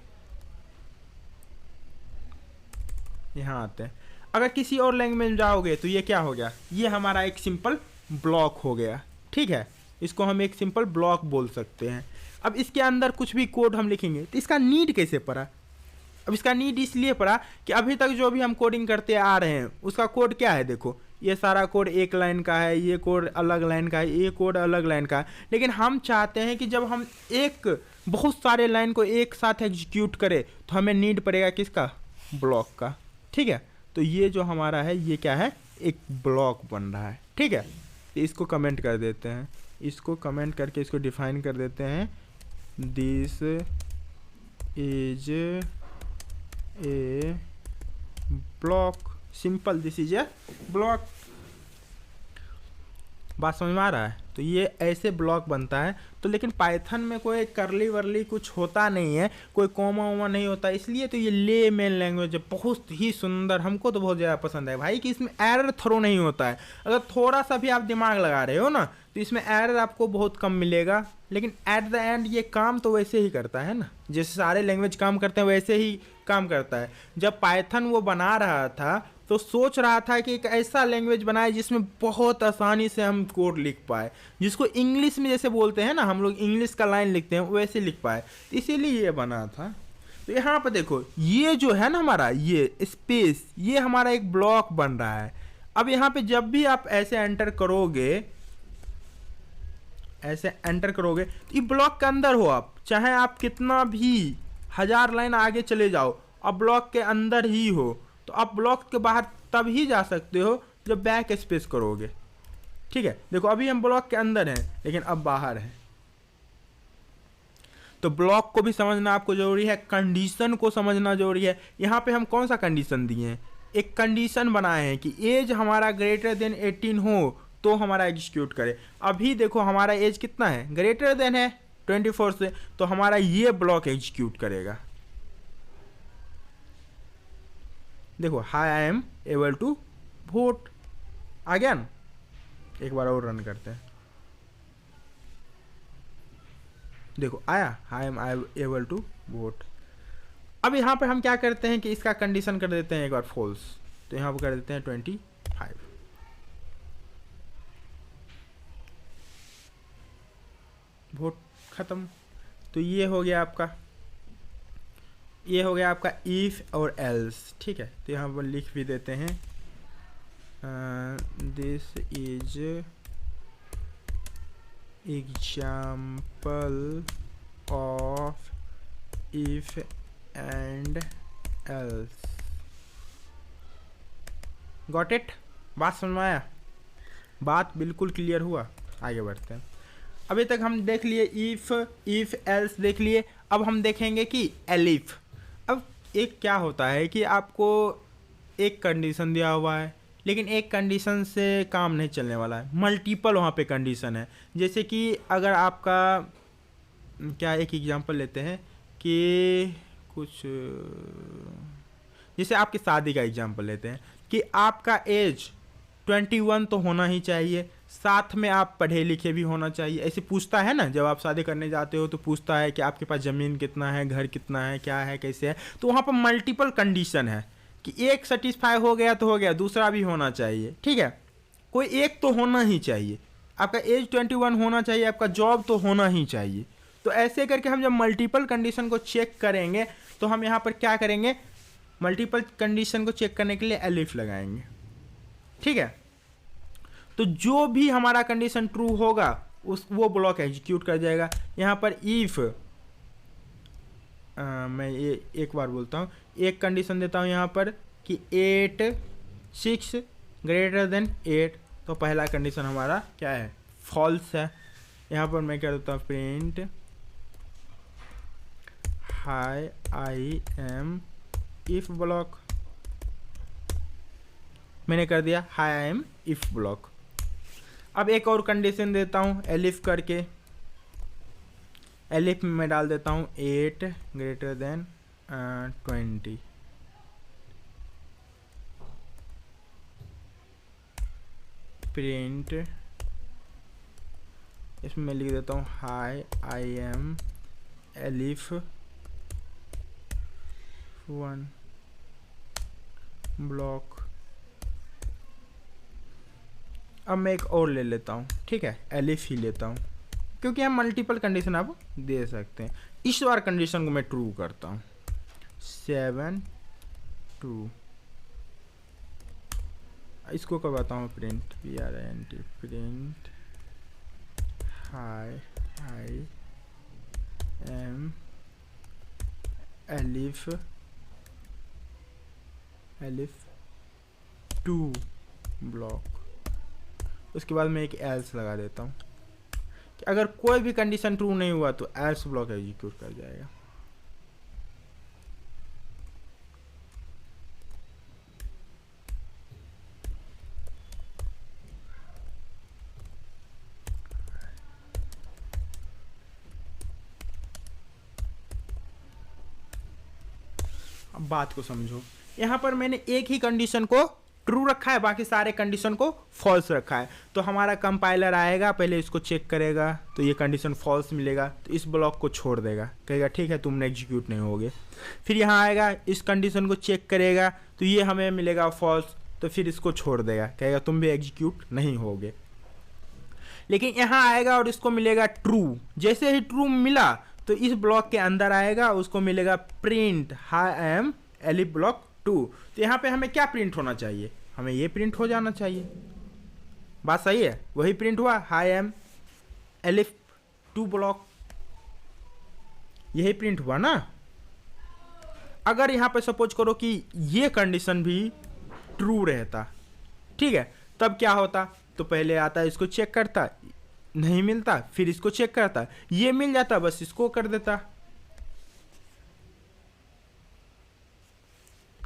यहाँ आते हैं, अगर किसी और लैंग्वेज में जाओगे तो ये क्या हो गया, ये हमारा एक सिंपल ब्लॉक हो गया, ठीक है। इसको हम एक सिंपल ब्लॉक बोल सकते हैं। अब इसके अंदर कुछ भी कोड हम लिखेंगे तो इसका नीड कैसे पड़ा? अब इसका नीड इसलिए पड़ा कि अभी तक जो भी हम कोडिंग करते आ रहे हैं उसका कोड क्या है, देखो ये सारा कोड एक लाइन का है, ये कोड अलग लाइन का है, ये कोड अलग लाइन का है। लेकिन हम चाहते हैं कि जब हम एक बहुत सारे लाइन को एक साथ एग्जीक्यूट करें तो हमें नीड पड़ेगा किसका, ब्लॉक का, ठीक है। तो ये जो हमारा है ये क्या है, एक ब्लॉक बन रहा है, ठीक है। तो इसको कमेंट कर देते हैं, इसको कमेंट करके इसको डिफाइन कर देते हैं, this is a block, simple this is a block. बात समझ में आ रहा है? तो ये ऐसे ब्लॉक बनता है। तो लेकिन पाइथन में कोई करली वर्ली कुछ होता नहीं है, कोई कॉमा वोमा नहीं होता, इसलिए तो ये ले मेन लैंग्वेज है, बहुत ही सुंदर, हमको तो बहुत ज़्यादा पसंद है भाई कि इसमें एरर थ्रो नहीं होता है। अगर थोड़ा सा भी आप दिमाग लगा रहे हो ना तो इसमें एरर आपको बहुत कम मिलेगा, लेकिन एट द एंड ये काम तो वैसे ही करता है ना, जैसे सारे लैंग्वेज काम करते हैं वैसे ही काम करता है। जब पाइथन वो बना रहा था तो सोच रहा था कि एक ऐसा लैंग्वेज बनाए जिसमें बहुत आसानी से हम कोड लिख पाए, जिसको इंग्लिश में जैसे बोलते हैं ना, हम लोग इंग्लिश का लाइन लिखते हैं वैसे लिख पाए, इसीलिए ये बना था। तो यहाँ पर देखो ये जो है ना हमारा ये स्पेस, ये हमारा एक ब्लॉक बन रहा है। अब यहाँ पे जब भी आप ऐसे एंटर करोगे, ऐसे एंटर करोगे तो ये ब्लॉक के अंदर हो आप, चाहे आप कितना भी 1000 लाइन आगे चले जाओ, अब ब्लॉक के अंदर ही हो। तो आप ब्लॉक के बाहर तब ही जा सकते हो जब बैक स्पेस करोगे, ठीक है। देखो अभी हम ब्लॉक के अंदर हैं लेकिन अब बाहर हैं। तो ब्लॉक को भी समझना आपको जरूरी है, कंडीशन को समझना जरूरी है। यहाँ पे हम कौन सा कंडीशन दिए हैं, एक कंडीशन बनाए हैं कि एज हमारा ग्रेटर देन 18 हो तो हमारा एग्जीक्यूट करे। अभी देखो हमारा एज कितना है, ग्रेटर देन है 24 से, तो हमारा ये ब्लॉक एग्जीक्यूट करेगा। देखो hi I am able to vote आ गया ना। एक बार और रन करते हैं, देखो आया I am able to vote. अब यहाँ पे हम क्या करते हैं कि इसका कंडीशन कर देते हैं एक बार फॉल्स, तो यहाँ पर कर देते हैं 25, वोट खत्म। तो ये हो गया आपका, ये हो गया आपका इफ और एल्स, ठीक है। तो यहाँ पर लिख भी देते हैं this is example of if and else. Got it? बात समझ में आया? बात बिल्कुल क्लियर हुआ? आगे बढ़ते हैं। अभी तक हम देख लिए इफ एल्स देख लिए, अब हम देखेंगे कि एलिफ। अब एक क्या होता है कि आपको एक कंडीशन दिया हुआ है लेकिन एक कंडीशन से काम नहीं चलने वाला है, मल्टीपल वहाँ पे कंडीशन है। जैसे कि अगर आपका क्या, एक एग्जांपल लेते हैं कि कुछ, जैसे आपकी शादी का एग्जांपल लेते हैं कि आपका एज 21 तो होना ही चाहिए, साथ में आप पढ़े लिखे भी होना चाहिए। ऐसे पूछता है ना, जब आप शादी करने जाते हो तो पूछता है कि आपके पास ज़मीन कितना है, घर कितना है, क्या है, कैसे है। तो वहाँ पर मल्टीपल कंडीशन है कि एक सेटिस्फाई हो गया तो हो गया, दूसरा भी होना चाहिए, ठीक है। कोई एक तो होना ही चाहिए। आपका एज 21 होना चाहिए, आपका जॉब तो होना ही चाहिए। तो ऐसे करके हम जब मल्टीपल कंडीशन को चेक करेंगे तो हम यहाँ पर क्या करेंगे, मल्टीपल कंडीशन को चेक करने के लिए एलिफ लगाएंगे, ठीक है। तो जो भी हमारा कंडीशन ट्रू होगा वो ब्लॉक एग्जीक्यूट कर जाएगा। यहाँ पर इफ मैं ये एक बार बोलता हूँ, एक कंडीशन देता हूँ यहाँ पर कि 8 6 ग्रेटर देन 8, तो पहला कंडीशन हमारा क्या है, फॉल्स है। यहाँ पर मैं क्या देता हूँ, print high I M if block, मैंने कर दिया high I M if block. अब एक और कंडीशन देता हूँ एलिफ करके, एलिफ में डाल देता हूँ 8 ग्रेटर देन 20, प्रिंट, इसमें मैं लिख देता हूँ high I M elif 1 block. अब मैं एक और ले लेता हूँ, ठीक है, एलिफ ही लेता हूँ क्योंकि हम मल्टीपल कंडीशन आप दे सकते हैं। इस बार कंडीशन को मैं ट्रू करता हूँ, 7 2, इसको करवाता हूँ print PRINT, print high I M elif 2 block. उसके बाद मैं एक एल्स लगा देता हूँ कि अगर कोई भी कंडीशन ट्रू नहीं हुआ तो एल्स ब्लॉक एग्जीक्यूट कर जाएगा। अब बात को समझो, यहाँ पर मैंने एक ही कंडीशन को ट्रू रखा है, बाकी सारे कंडीशन को फॉल्स रखा है। तो हमारा कंपाइलर आएगा, पहले इसको चेक करेगा, तो ये कंडीशन फॉल्स मिलेगा तो इस ब्लॉक को छोड़ देगा, कहेगा ठीक है तुमने एग्जीक्यूट नहीं होगे। फिर यहाँ आएगा, इस कंडीशन को चेक करेगा तो ये हमें मिलेगा फॉल्स, तो फिर इसको छोड़ देगा, कहेगा तुम भी एग्जीक्यूट नहीं होगे। लेकिन यहाँ आएगा और इसको मिलेगा ट्रू, जैसे ही ट्रू मिला तो इस ब्लॉक के अंदर आएगा, उसको मिलेगा print hi am elif block 2। तो यहाँ पे हमें क्या प्रिंट होना चाहिए, हमें ये प्रिंट हो जाना चाहिए। बात सही है, वही प्रिंट हुआ हाई एम एलिफ 2 ब्लॉक, यही प्रिंट हुआ ना। अगर यहाँ पे सपोज करो कि ये कंडीशन भी ट्रू रहता, ठीक है, तब क्या होता, तो पहले आता इसको चेक करता, नहीं मिलता, फिर इसको चेक करता, ये मिल जाता, बस इसको कर देता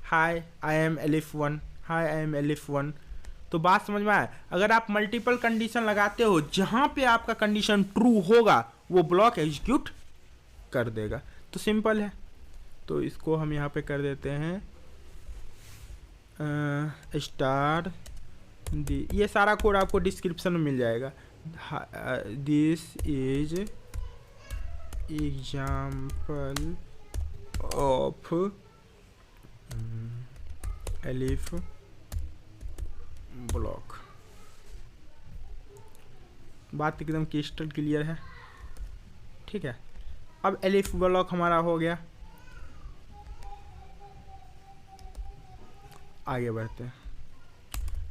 high I M elif 1, high I M elif 1। तो बात समझ में आया। अगर आप मल्टीपल कंडीशन लगाते हो, जहां पे आपका कंडीशन ट्रू होगा वो ब्लॉक एग्जीक्यूट कर देगा। तो सिंपल है, तो इसको हम यहाँ पे कर देते हैं स्टार दी, ये सारा कोड आपको डिस्क्रिप्शन में मिल जाएगा। This is example of elif block. बात एकदम क्रिस्टल क्लियर है, ठीक है। अब एलिफ ब्लॉक हमारा हो गया, आगे बढ़ते हैं।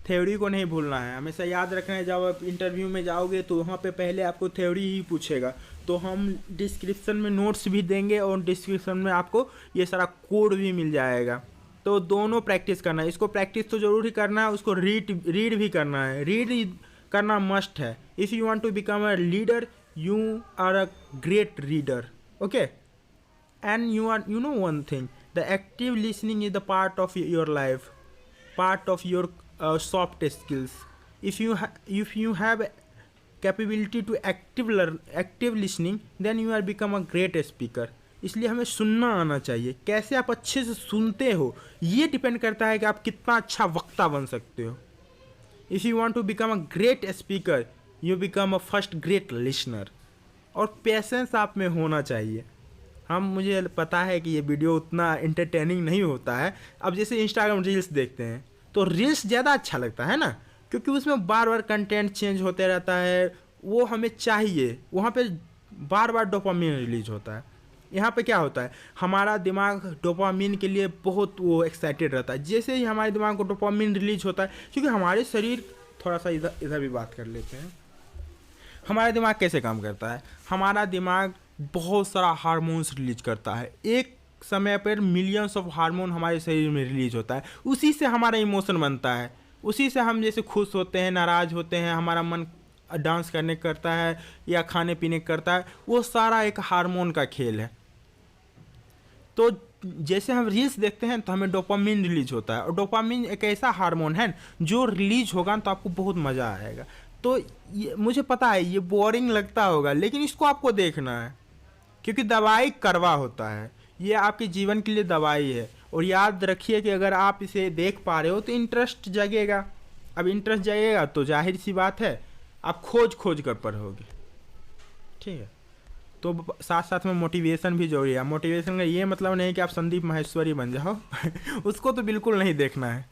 थ्योरी को नहीं भूलना है, हमेशा याद रखना है, जब आप इंटरव्यू में जाओगे तो वहाँ पे पहले आपको थ्योरी ही पूछेगा। तो हम डिस्क्रिप्शन में नोट्स भी देंगे और डिस्क्रिप्शन में आपको ये सारा कोड भी मिल जाएगा। तो दोनों प्रैक्टिस करना है, इसको प्रैक्टिस तो जरूर ही करना है, उसको रीड भी करना है, रीड करना मस्ट है। If you want to become a leader you are a great reader, okay. And you know one thing, the active listening is the part of your life, part of your soft skills. If you have capability to active listening, then you are become a great speaker. इसलिए हमें सुनना आना चाहिए। कैसे आप अच्छे से सुनते हो ये डिपेंड करता है कि आप कितना अच्छा वक्ता बन सकते हो। If you want to become a great speaker you become a first great listener. और पेशेंस आप में होना चाहिए। मुझे पता है कि ये वीडियो उतना एंटरटेनिंग नहीं होता है। अब जैसे इंस्टाग्राम रील्स देखते हैं तो रील्स ज़्यादा अच्छा लगता है ना, क्योंकि उसमें बार बार कंटेंट चेंज होते रहता है, वो हमें चाहिए, वहाँ पे बार बार डोपामिन रिलीज होता है। यहाँ पे क्या होता है, हमारा दिमाग डोपामिन के लिए बहुत वो एक्साइटेड रहता है। जैसे ही हमारे दिमाग को डोपामिन रिलीज होता है, क्योंकि हमारे शरीर, थोड़ा सा इधर भी बात कर लेते हैं, हमारा दिमाग कैसे काम करता है। हमारा दिमाग बहुत सारा हार्मोन्स रिलीज करता है, एक समय पर मिलियंस ऑफ हार्मोन हमारे शरीर में रिलीज होता है, उसी से हमारा इमोशन बनता है, उसी से हम जैसे खुश होते हैं, नाराज़ होते हैं, हमारा मन डांस करने करता है या खाने पीने करता है, वो सारा एक हार्मोन का खेल है। तो जैसे हम रील्स देखते हैं तो हमें डोपामिन रिलीज होता है, और डोपामिन एक ऐसा हार्मोन है जो रिलीज होगा तो आपको बहुत मज़ा आएगा। तो ये मुझे पता है ये बोरिंग लगता होगा, लेकिन इसको आपको देखना है, क्योंकि दवाई कड़वा होता है, ये आपके जीवन के लिए दवाई है। और याद रखिए कि अगर आप इसे देख पा रहे हो तो इंटरेस्ट जगेगा, अब इंटरेस्ट जगेगा तो जाहिर सी बात है आप खोज कर पढ़ोगे, ठीक है। तो साथ साथ में मोटिवेशन भी जरूरी है। मोटिवेशन का ये मतलब नहीं कि आप संदीप माहेश्वरी बन जाओ उसको तो बिल्कुल नहीं देखना है,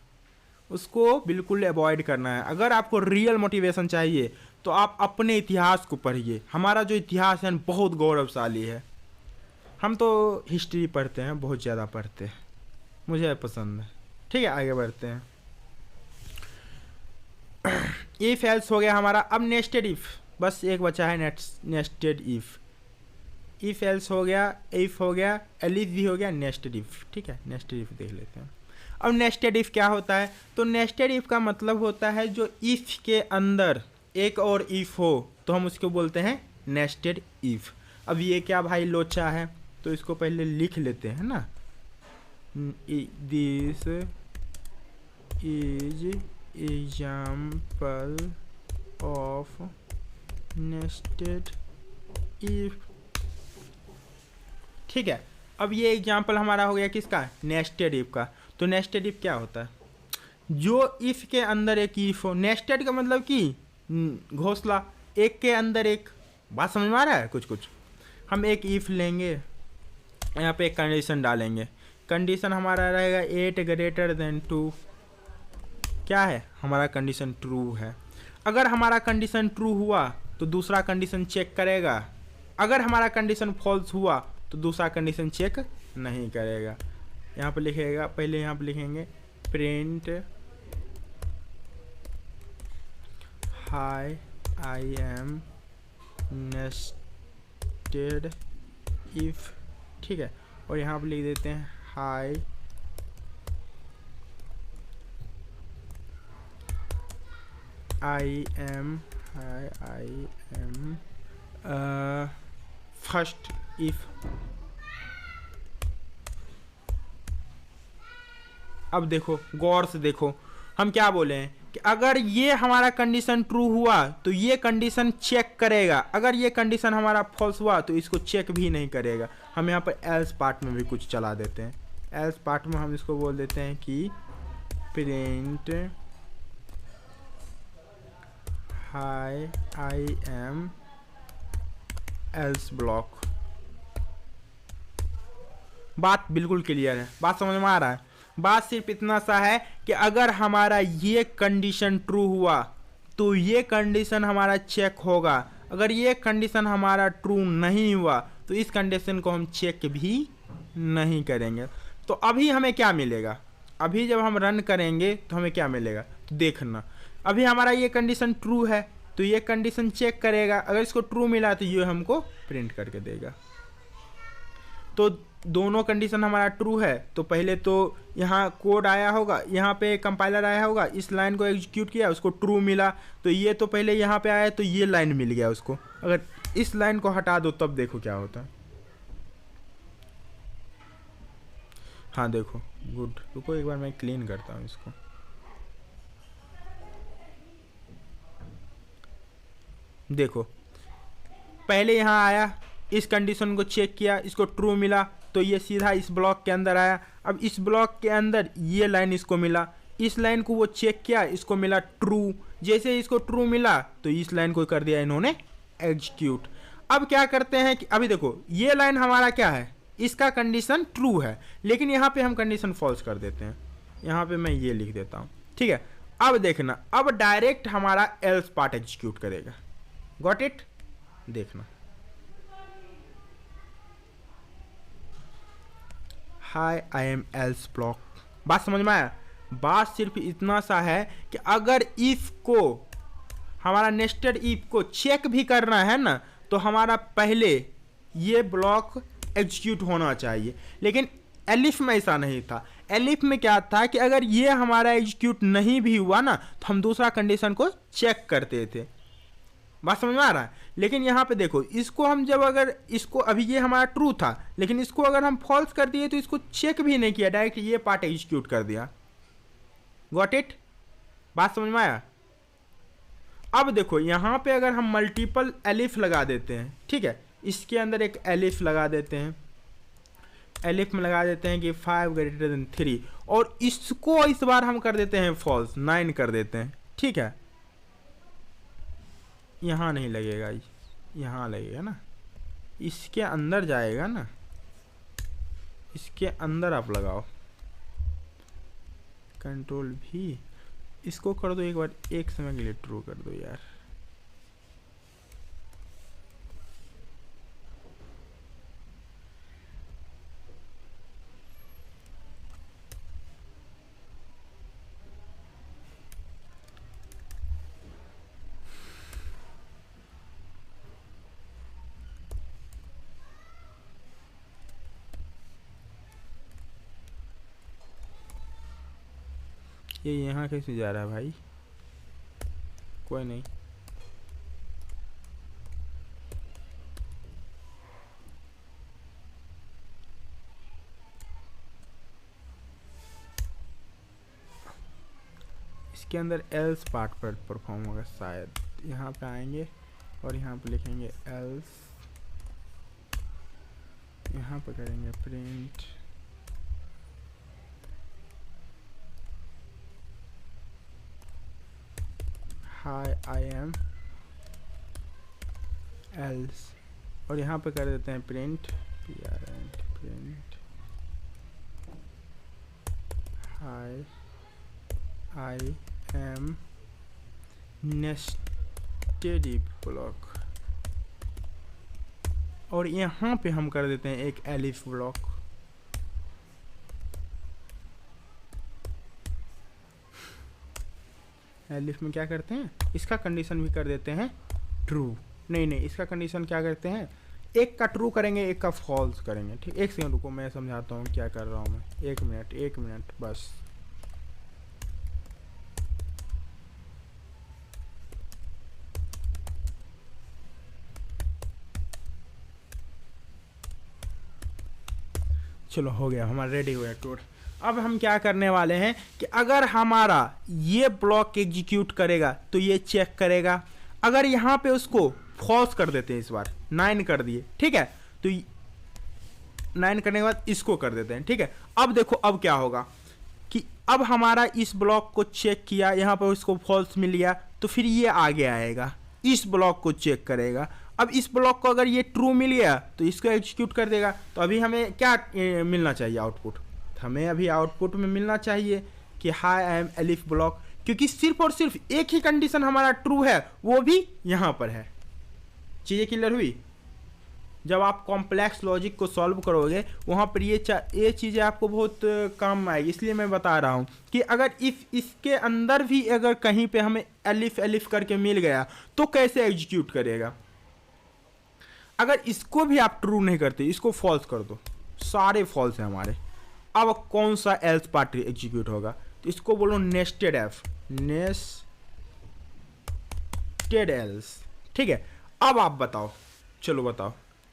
उसको बिल्कुल अवॉइड करना है। अगर आपको रियल मोटिवेशन चाहिए तो आप अपने इतिहास को पढ़िए। हमारा जो इतिहास है बहुत गौरवशाली है। हम तो हिस्ट्री पढ़ते हैं, बहुत ज़्यादा पढ़ते हैं, मुझे पसंद है। ठीक है, आगे बढ़ते हैं। इफ एल्स हो गया हमारा। अब नेस्टेड इफ, बस एक बचा है नेस्टेड इफ। इफ एल्स हो गया, इफ हो गया, एलिफ भी हो गया, नेस्टेड इफ। ठीक है, नेस्टेड इफ देख लेते हैं। अब नेस्टेड इफ क्या होता है, तो नेस्टेड इफ का मतलब होता है जो इफ के अंदर एक और इफ हो तो हम उसको बोलते हैं नेस्टेड इफ। अब ये क्या भाई लोचा है, तो इसको पहले लिख लेते हैं ना। This is example of nested if. ठीक है, अब ये एग्जाम्पल हमारा हो गया किसका, नेस्टेड इफ का। तो नेस्टेड इफ क्या होता है, जो इफ के अंदर एक इफ हो। नेस्टेड का मतलब कि घोंसला, एक के अंदर एक। बात समझ में आ रहा है कुछ कुछ। हम एक इफ लेंगे, यहाँ पे एक कंडीशन डालेंगे। कंडीशन हमारा रहेगा 8 ग्रेटर देन 2। क्या है हमारा कंडीशन, ट्रू है। अगर हमारा कंडीशन ट्रू हुआ तो दूसरा कंडीशन चेक करेगा, अगर हमारा कंडीशन फॉल्स हुआ तो दूसरा कंडीशन चेक नहीं करेगा। यहाँ पे लिखेगा, पहले यहाँ पे लिखेंगे print high I M nested if. ठीक है, और यहाँ पे लिख देते हैं high I M first if. अब देखो, गौर से देखो, हम क्या बोले हैं कि अगर ये हमारा कंडीशन ट्रू हुआ तो ये कंडीशन चेक करेगा, अगर ये कंडीशन हमारा फॉल्स हुआ तो इसको चेक भी नहीं करेगा। हम यहाँ पर एल्स पार्ट में भी कुछ चला देते हैं। एल्स पार्ट में हम इसको बोल देते हैं कि print high I M else block. बात बिल्कुल क्लियर है, बात समझ में आ रहा है। बात सिर्फ इतना सा है कि अगर हमारा ये कंडीशन ट्रू हुआ तो ये कंडीशन हमारा चेक होगा, अगर ये कंडीशन हमारा ट्रू नहीं हुआ तो इस कंडीशन को हम चेक भी नहीं करेंगे। तो अभी हमें क्या मिलेगा, अभी जब हम रन करेंगे तो हमें क्या मिलेगा, तो देखना। अभी हमारा ये कंडीशन ट्रू है तो ये कंडीशन चेक करेगा, अगर इसको ट्रू मिला तो ये हमको प्रिंट करके देगा। तो दोनों कंडीशन हमारा ट्रू है तो पहले तो यहाँ कोड आया होगा, यहाँ पे कंपाइलर आया होगा, इस लाइन को एग्जीक्यूट किया, उसको ट्रू मिला, तो ये तो पहले यहाँ पे आया तो ये लाइन मिल गया उसको। अगर इस लाइन को हटा दो तब देखो क्या होता है। हाँ देखो, गुड। रुको एक बार मैं क्लीन करता हूँ इसको। देखो, पहले यहाँ आया, इस कंडीशन को चेक किया, इसको ट्रू मिला तो ये सीधा इस ब्लॉक के अंदर आया। अब इस ब्लॉक के अंदर ये लाइन इसको मिला, इस लाइन को वो चेक किया, इसको मिला ट्रू। जैसे इसको ट्रू मिला तो इस लाइन को कर दिया इन्होंने एग्जीक्यूट। अब क्या करते हैं कि अभी देखो ये लाइन हमारा क्या है, इसका कंडीशन ट्रू है, लेकिन यहाँ पे हम कंडीशन फॉल्स कर देते हैं। यहाँ पे मैं ये लिख देता हूँ, ठीक है। अब देखना, अब डायरेक्ट हमारा एल्स पार्ट एग्जीक्यूट करेगा। Got it? देखना, हाय आई एम एल्स ब्लॉक। बात समझ में आया? बात सिर्फ इतना सा है कि अगर इफ को, हमारा नेस्टेड इफ को चेक भी करना है ना, तो हमारा पहले ये ब्लॉक एग्जीक्यूट होना चाहिए। लेकिन एलिफ में ऐसा नहीं था। एलिफ में क्या था कि अगर ये हमारा एग्जीक्यूट नहीं भी हुआ ना, तो हम दूसरा कंडीशन को चेक करते थे। बात समझ में आ रहा है? लेकिन यहाँ पे देखो, इसको हम जब, अगर इसको, अभी ये हमारा ट्रू था, लेकिन इसको अगर हम फॉल्स कर दिए तो इसको चेक भी नहीं किया, डायरेक्ट ये पार्ट एग्जीक्यूट कर दिया। Got it? बात समझ में आया? अब देखो यहाँ पे अगर हम मल्टीपल एलिफ लगा देते हैं, ठीक है, इसके अंदर एक एलिफ लगा देते हैं, एलिफ में लगा देते हैं कि 5 ग्रेटर देन 3, और इसको इस बार हम कर देते हैं फॉल्स, 9 कर देते हैं, ठीक है। यहाँ नहीं लगेगा, यहाँ लगेगा ना, इसके अंदर जाएगा ना, इसके अंदर आप लगाओ, कंट्रोल भी, इसको कर दो एक बार, एक समय के लिए ट्रू कर दो यार। ये यहाँ कैसे जा रहा है भाई? कोई नहीं, इसके अंदर एल्स पार्ट पर परफॉर्म होगा शायद। यहाँ पे आएंगे और यहाँ पे लिखेंगे एल्स, यहाँ पे करेंगे print hi I M else, और यहाँ पे कर देते हैं print print hi I M nested block, और यहाँ पे हम कर देते हैं एक एलिफ ब्लॉक। एलिफ में क्या करते हैं, इसका कंडीशन भी कर देते हैं ट्रू, नहीं इसका कंडीशन क्या करते हैं, एक का ट्रू करेंगे, एक का फॉल्स करेंगे, ठीक। एक सेकंड रुको, मैं समझाता हूँ क्या कर रहा हूँ मैं, एक मिनट बस। चलो हो गया, हमारा रेडी हो गया कोड। अब हम क्या करने वाले हैं कि अगर हमारा ये ब्लॉक एग्जीक्यूट करेगा तो ये चेक करेगा, अगर यहाँ पे उसको फॉल्स कर देते हैं, इस बार 9 कर दिए, ठीक है, तो 9 करने के बाद इसको कर देते हैं, ठीक है। अब देखो अब क्या होगा कि अब हमारा इस ब्लॉक को चेक किया, यहाँ पर उसको फॉल्स मिल गया, तो फिर ये आगे आएगा, इस ब्लॉक को चेक करेगा। अब इस ब्लॉक को अगर ये ट्रू मिल गया तो इसको एग्जीक्यूट कर देगा। तो अभी हमें क्या मिलना चाहिए आउटपुट, हमें अभी आउटपुट में मिलना चाहिए कि high I M elif block, क्योंकि सिर्फ और सिर्फ एक ही कंडीशन हमारा ट्रू है, वो भी यहाँ पर है। चीज़ें क्लियर हुई? जब आप कॉम्प्लेक्स लॉजिक को सॉल्व करोगे वहाँ पर ये चीज़ें आपको बहुत काम आएगी, इसलिए मैं बता रहा हूँ कि अगर इसके अंदर भी अगर कहीं पे हमें एलिफ करके मिल गया तो कैसे एग्जीक्यूट करेगा। अगर इसको भी आप ट्रू नहीं करते, इसको फॉल्स कर दो, सारे फॉल्स हैं हमारे। अब कौन सा एल्स पार्ट एग्जीक्यूट होगा, तो इसको बोलो नेस्टेड एफ, नेस्टेड एल्स, ठीक है। अब आप बताओ, चलो बताओ,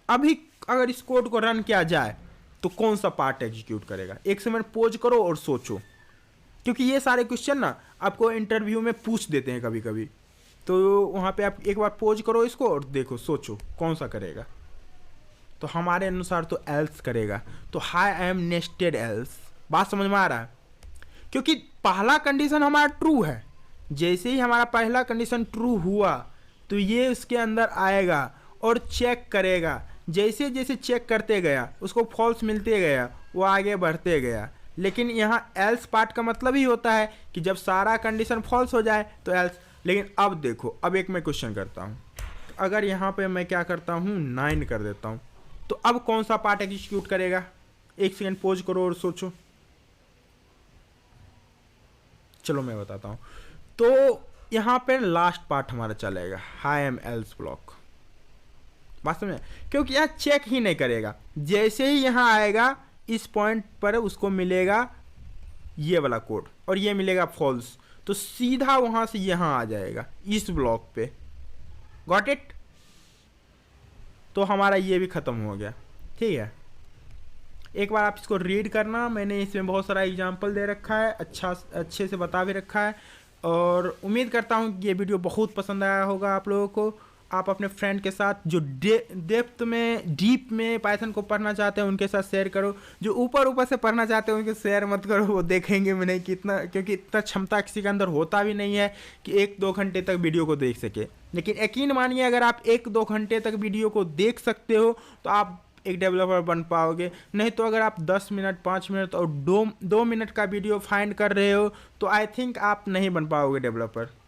अभी अगर इस कोड को रन किया जाए तो कौन सा पार्ट एग्जीक्यूट करेगा। एक सेकंड पोज करो और सोचो, क्योंकि ये सारे क्वेश्चन ना आपको इंटरव्यू में पूछ देते हैं कभी कभी, तो वहाँ पे आप एक बार पोज करो इसको और देखो, सोचो कौन सा करेगा। तो हमारे अनुसार तो एल्स करेगा, तो high I M nested else. बात समझ में आ रहा है? क्योंकि पहला कंडीशन हमारा ट्रू है, जैसे ही हमारा पहला कंडीशन ट्रू हुआ तो ये उसके अंदर आएगा और चेक करेगा, जैसे जैसे चेक करते गया उसको फॉल्स मिलते गया, वो आगे बढ़ते गया, लेकिन यहाँ एल्स पार्ट का मतलब ही होता है कि जब सारा कंडीशन फॉल्स हो जाए तो एल्स। लेकिन अब देखो, अब एक मैं क्वेश्चन करता हूँ, अगर यहाँ पे मैं क्या करता हूँ 9 कर देता हूँ, तो अब कौन सा पार्ट एग्जीक्यूट करेगा? एक सेकेंड पॉज करो और सोचो। चलो मैं बताता हूँ। तो यहाँ पे लास्ट पार्ट हमारा चलेगा हाई एम एल्स ब्लॉक, वास्तव में, क्योंकि यहाँ चेक ही नहीं करेगा। जैसे ही यहाँ आएगा इस पॉइंट पर उसको मिलेगा ये वाला कोड और ये मिलेगा फॉल्स, तो सीधा वहाँ से यहाँ आ जाएगा इस ब्लॉक पे। Got it? तो हमारा ये भी ख़त्म हो गया। ठीक है, एक बार आप इसको रीड करना, मैंने इसमें बहुत सारा एग्जाम्पल दे रखा है, अच्छे से बता भी रखा है, और उम्मीद करता हूँ कि ये वीडियो बहुत पसंद आया होगा आप लोगों को। आप अपने फ्रेंड के साथ जो डेप्थ में डीप में पाइथन को पढ़ना चाहते हैं उनके साथ शेयर करो, जो ऊपर ऊपर से पढ़ना चाहते हैं उनके शेयर मत करो, वो देखेंगे भी नहीं कितना, क्योंकि इतना क्षमता किसी के अंदर होता भी नहीं है कि 1-2 घंटे तक वीडियो को देख सके। लेकिन यकीन मानिए अगर आप 1-2 घंटे तक वीडियो को देख सकते हो तो आप एक डेवलपर बन पाओगे। नहीं तो अगर आप 10 मिनट 5 मिनट और 2 मिनट का वीडियो फाइंड कर रहे हो तो आई थिंक आप नहीं बन पाओगे डेवलपर।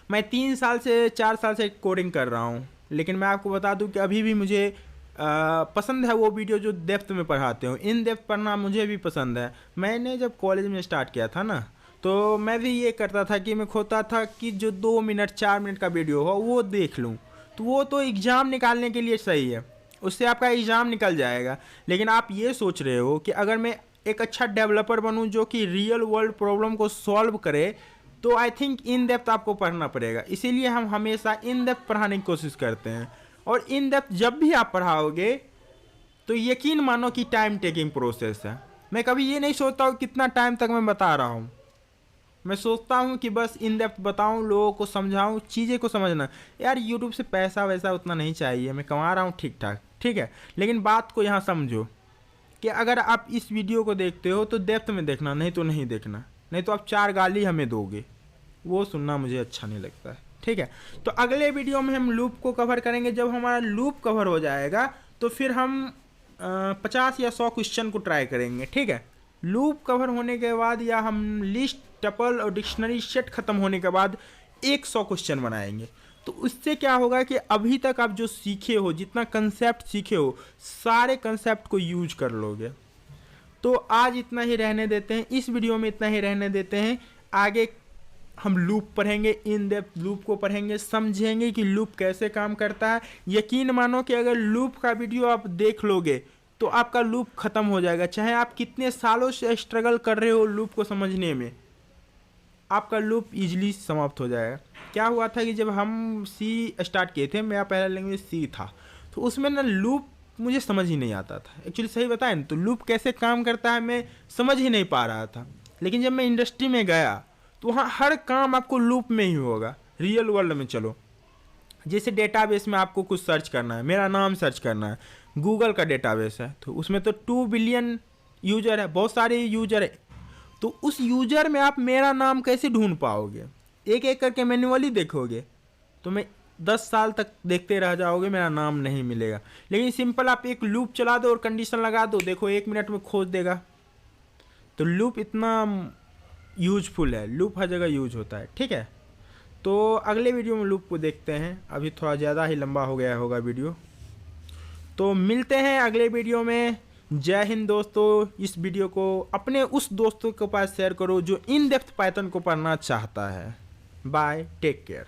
मैं 3 साल से 4 साल से कोडिंग कर रहा हूँ, लेकिन मैं आपको बता दूँ कि अभी भी मुझे पसंद है वो वीडियो जो डेप्थ में पढ़ाते हो। इन डेप्थ पढ़ना मुझे भी पसंद है। मैंने जब कॉलेज में स्टार्ट किया था ना, तो मैं भी ये करता था कि मैं खोता था कि जो 2 मिनट 4 मिनट का वीडियो हो वो देख लूँ, तो वो तो एग्ज़ाम निकालने के लिए सही है, उससे आपका एग्ज़ाम निकल जाएगा। लेकिन आप ये सोच रहे हो कि अगर मैं एक अच्छा डेवलपर बनूं जो कि रियल वर्ल्ड प्रॉब्लम को सॉल्व करे, तो आई थिंक इन डेप्थ आपको पढ़ना पड़ेगा। इसीलिए हम हमेशा इन डेप्थ पढ़ाने की कोशिश करते हैं। और इन डेप्थ जब भी आप पढ़ाओगे तो यकीन मानो कि टाइम टेकिंग प्रोसेस है। मैं कभी ये नहीं सोचता हूँ कितना टाइम तक मैं बता रहा हूँ, मैं सोचता हूँ कि बस इन डेप्थ बताऊँ, लोगों को समझाऊँ, चीज़ें को समझना। यार यूट्यूब से पैसा वैसा उतना नहीं चाहिए, मैं कमा रहा हूँ ठीक ठाक, ठीक है। लेकिन बात को यहाँ समझो कि अगर आप इस वीडियो को देखते हो तो डेप्थ में देखना, नहीं तो नहीं देखना, नहीं तो आप 4 गाली हमें दोगे, वो सुनना मुझे अच्छा नहीं लगता है। ठीक है, तो अगले वीडियो में हम लूप को कवर करेंगे। जब हमारा लूप कवर हो जाएगा तो फिर हम 50 या 100 क्वेश्चन को ट्राई करेंगे। ठीक है, लूप कवर होने के बाद या हम लिस्ट टपल और डिक्शनरी सेट खत्म होने के बाद 100 क्वेश्चन बनाएंगे। तो उससे क्या होगा कि अभी तक आप जो सीखे हो, जितना कंसेप्ट सीखे हो, सारे कंसेप्ट को यूज कर लोगे। तो आज इतना ही रहने देते हैं, इस वीडियो में इतना ही रहने देते हैं। आगे हम लूप पढ़ेंगे, इन डेप्थ लूप को पढ़ेंगे, समझेंगे कि लूप कैसे काम करता है। यकीन मानो कि अगर लूप का वीडियो आप देख लोगे तो आपका लूप खत्म हो जाएगा। चाहे आप कितने सालों से स्ट्रगल कर रहे हो लूप को समझने में, आपका लूप इजीली समाप्त हो जाएगा। क्या हुआ था कि जब हम सी स्टार्ट किए थे, मेरा पहला लैंग्वेज सी था, तो उसमें ना लूप मुझे समझ ही नहीं आता था। एक्चुअली सही बताएं ना तो लूप कैसे काम करता है मैं समझ ही नहीं पा रहा था। लेकिन जब मैं इंडस्ट्री में गया तो वहाँ हर काम आपको लूप में ही होगा। रियल वर्ल्ड में चलो, जैसे डेटाबेस में आपको कुछ सर्च करना है, मेरा नाम सर्च करना है, गूगल का डेटाबेस है, तो उसमें तो 2 बिलियन यूजर है, बहुत सारे यूजर है। तो उस यूजर में आप मेरा नाम कैसे ढूंढ पाओगे? एक एक करके मैन्युअली देखोगे तो मैं 10 साल तक देखते रह जाओगे, मेरा नाम नहीं मिलेगा। लेकिन सिंपल आप एक लूप चला दो और कंडीशन लगा दो, देखो 1 मिनट में खोज देगा। तो लूप इतना यूजफुल है, लूप हर जगह यूज होता है। ठीक है, तो अगले वीडियो में लूप को देखते हैं। अभी थोड़ा ज़्यादा ही लंबा हो गया होगा वीडियो, तो मिलते हैं अगले वीडियो में। जय हिंद दोस्तों। इस वीडियो को अपने उस दोस्तों के पास शेयर करो जो इन डेप्थ पाइथन को पढ़ना चाहता है। Bye, take care.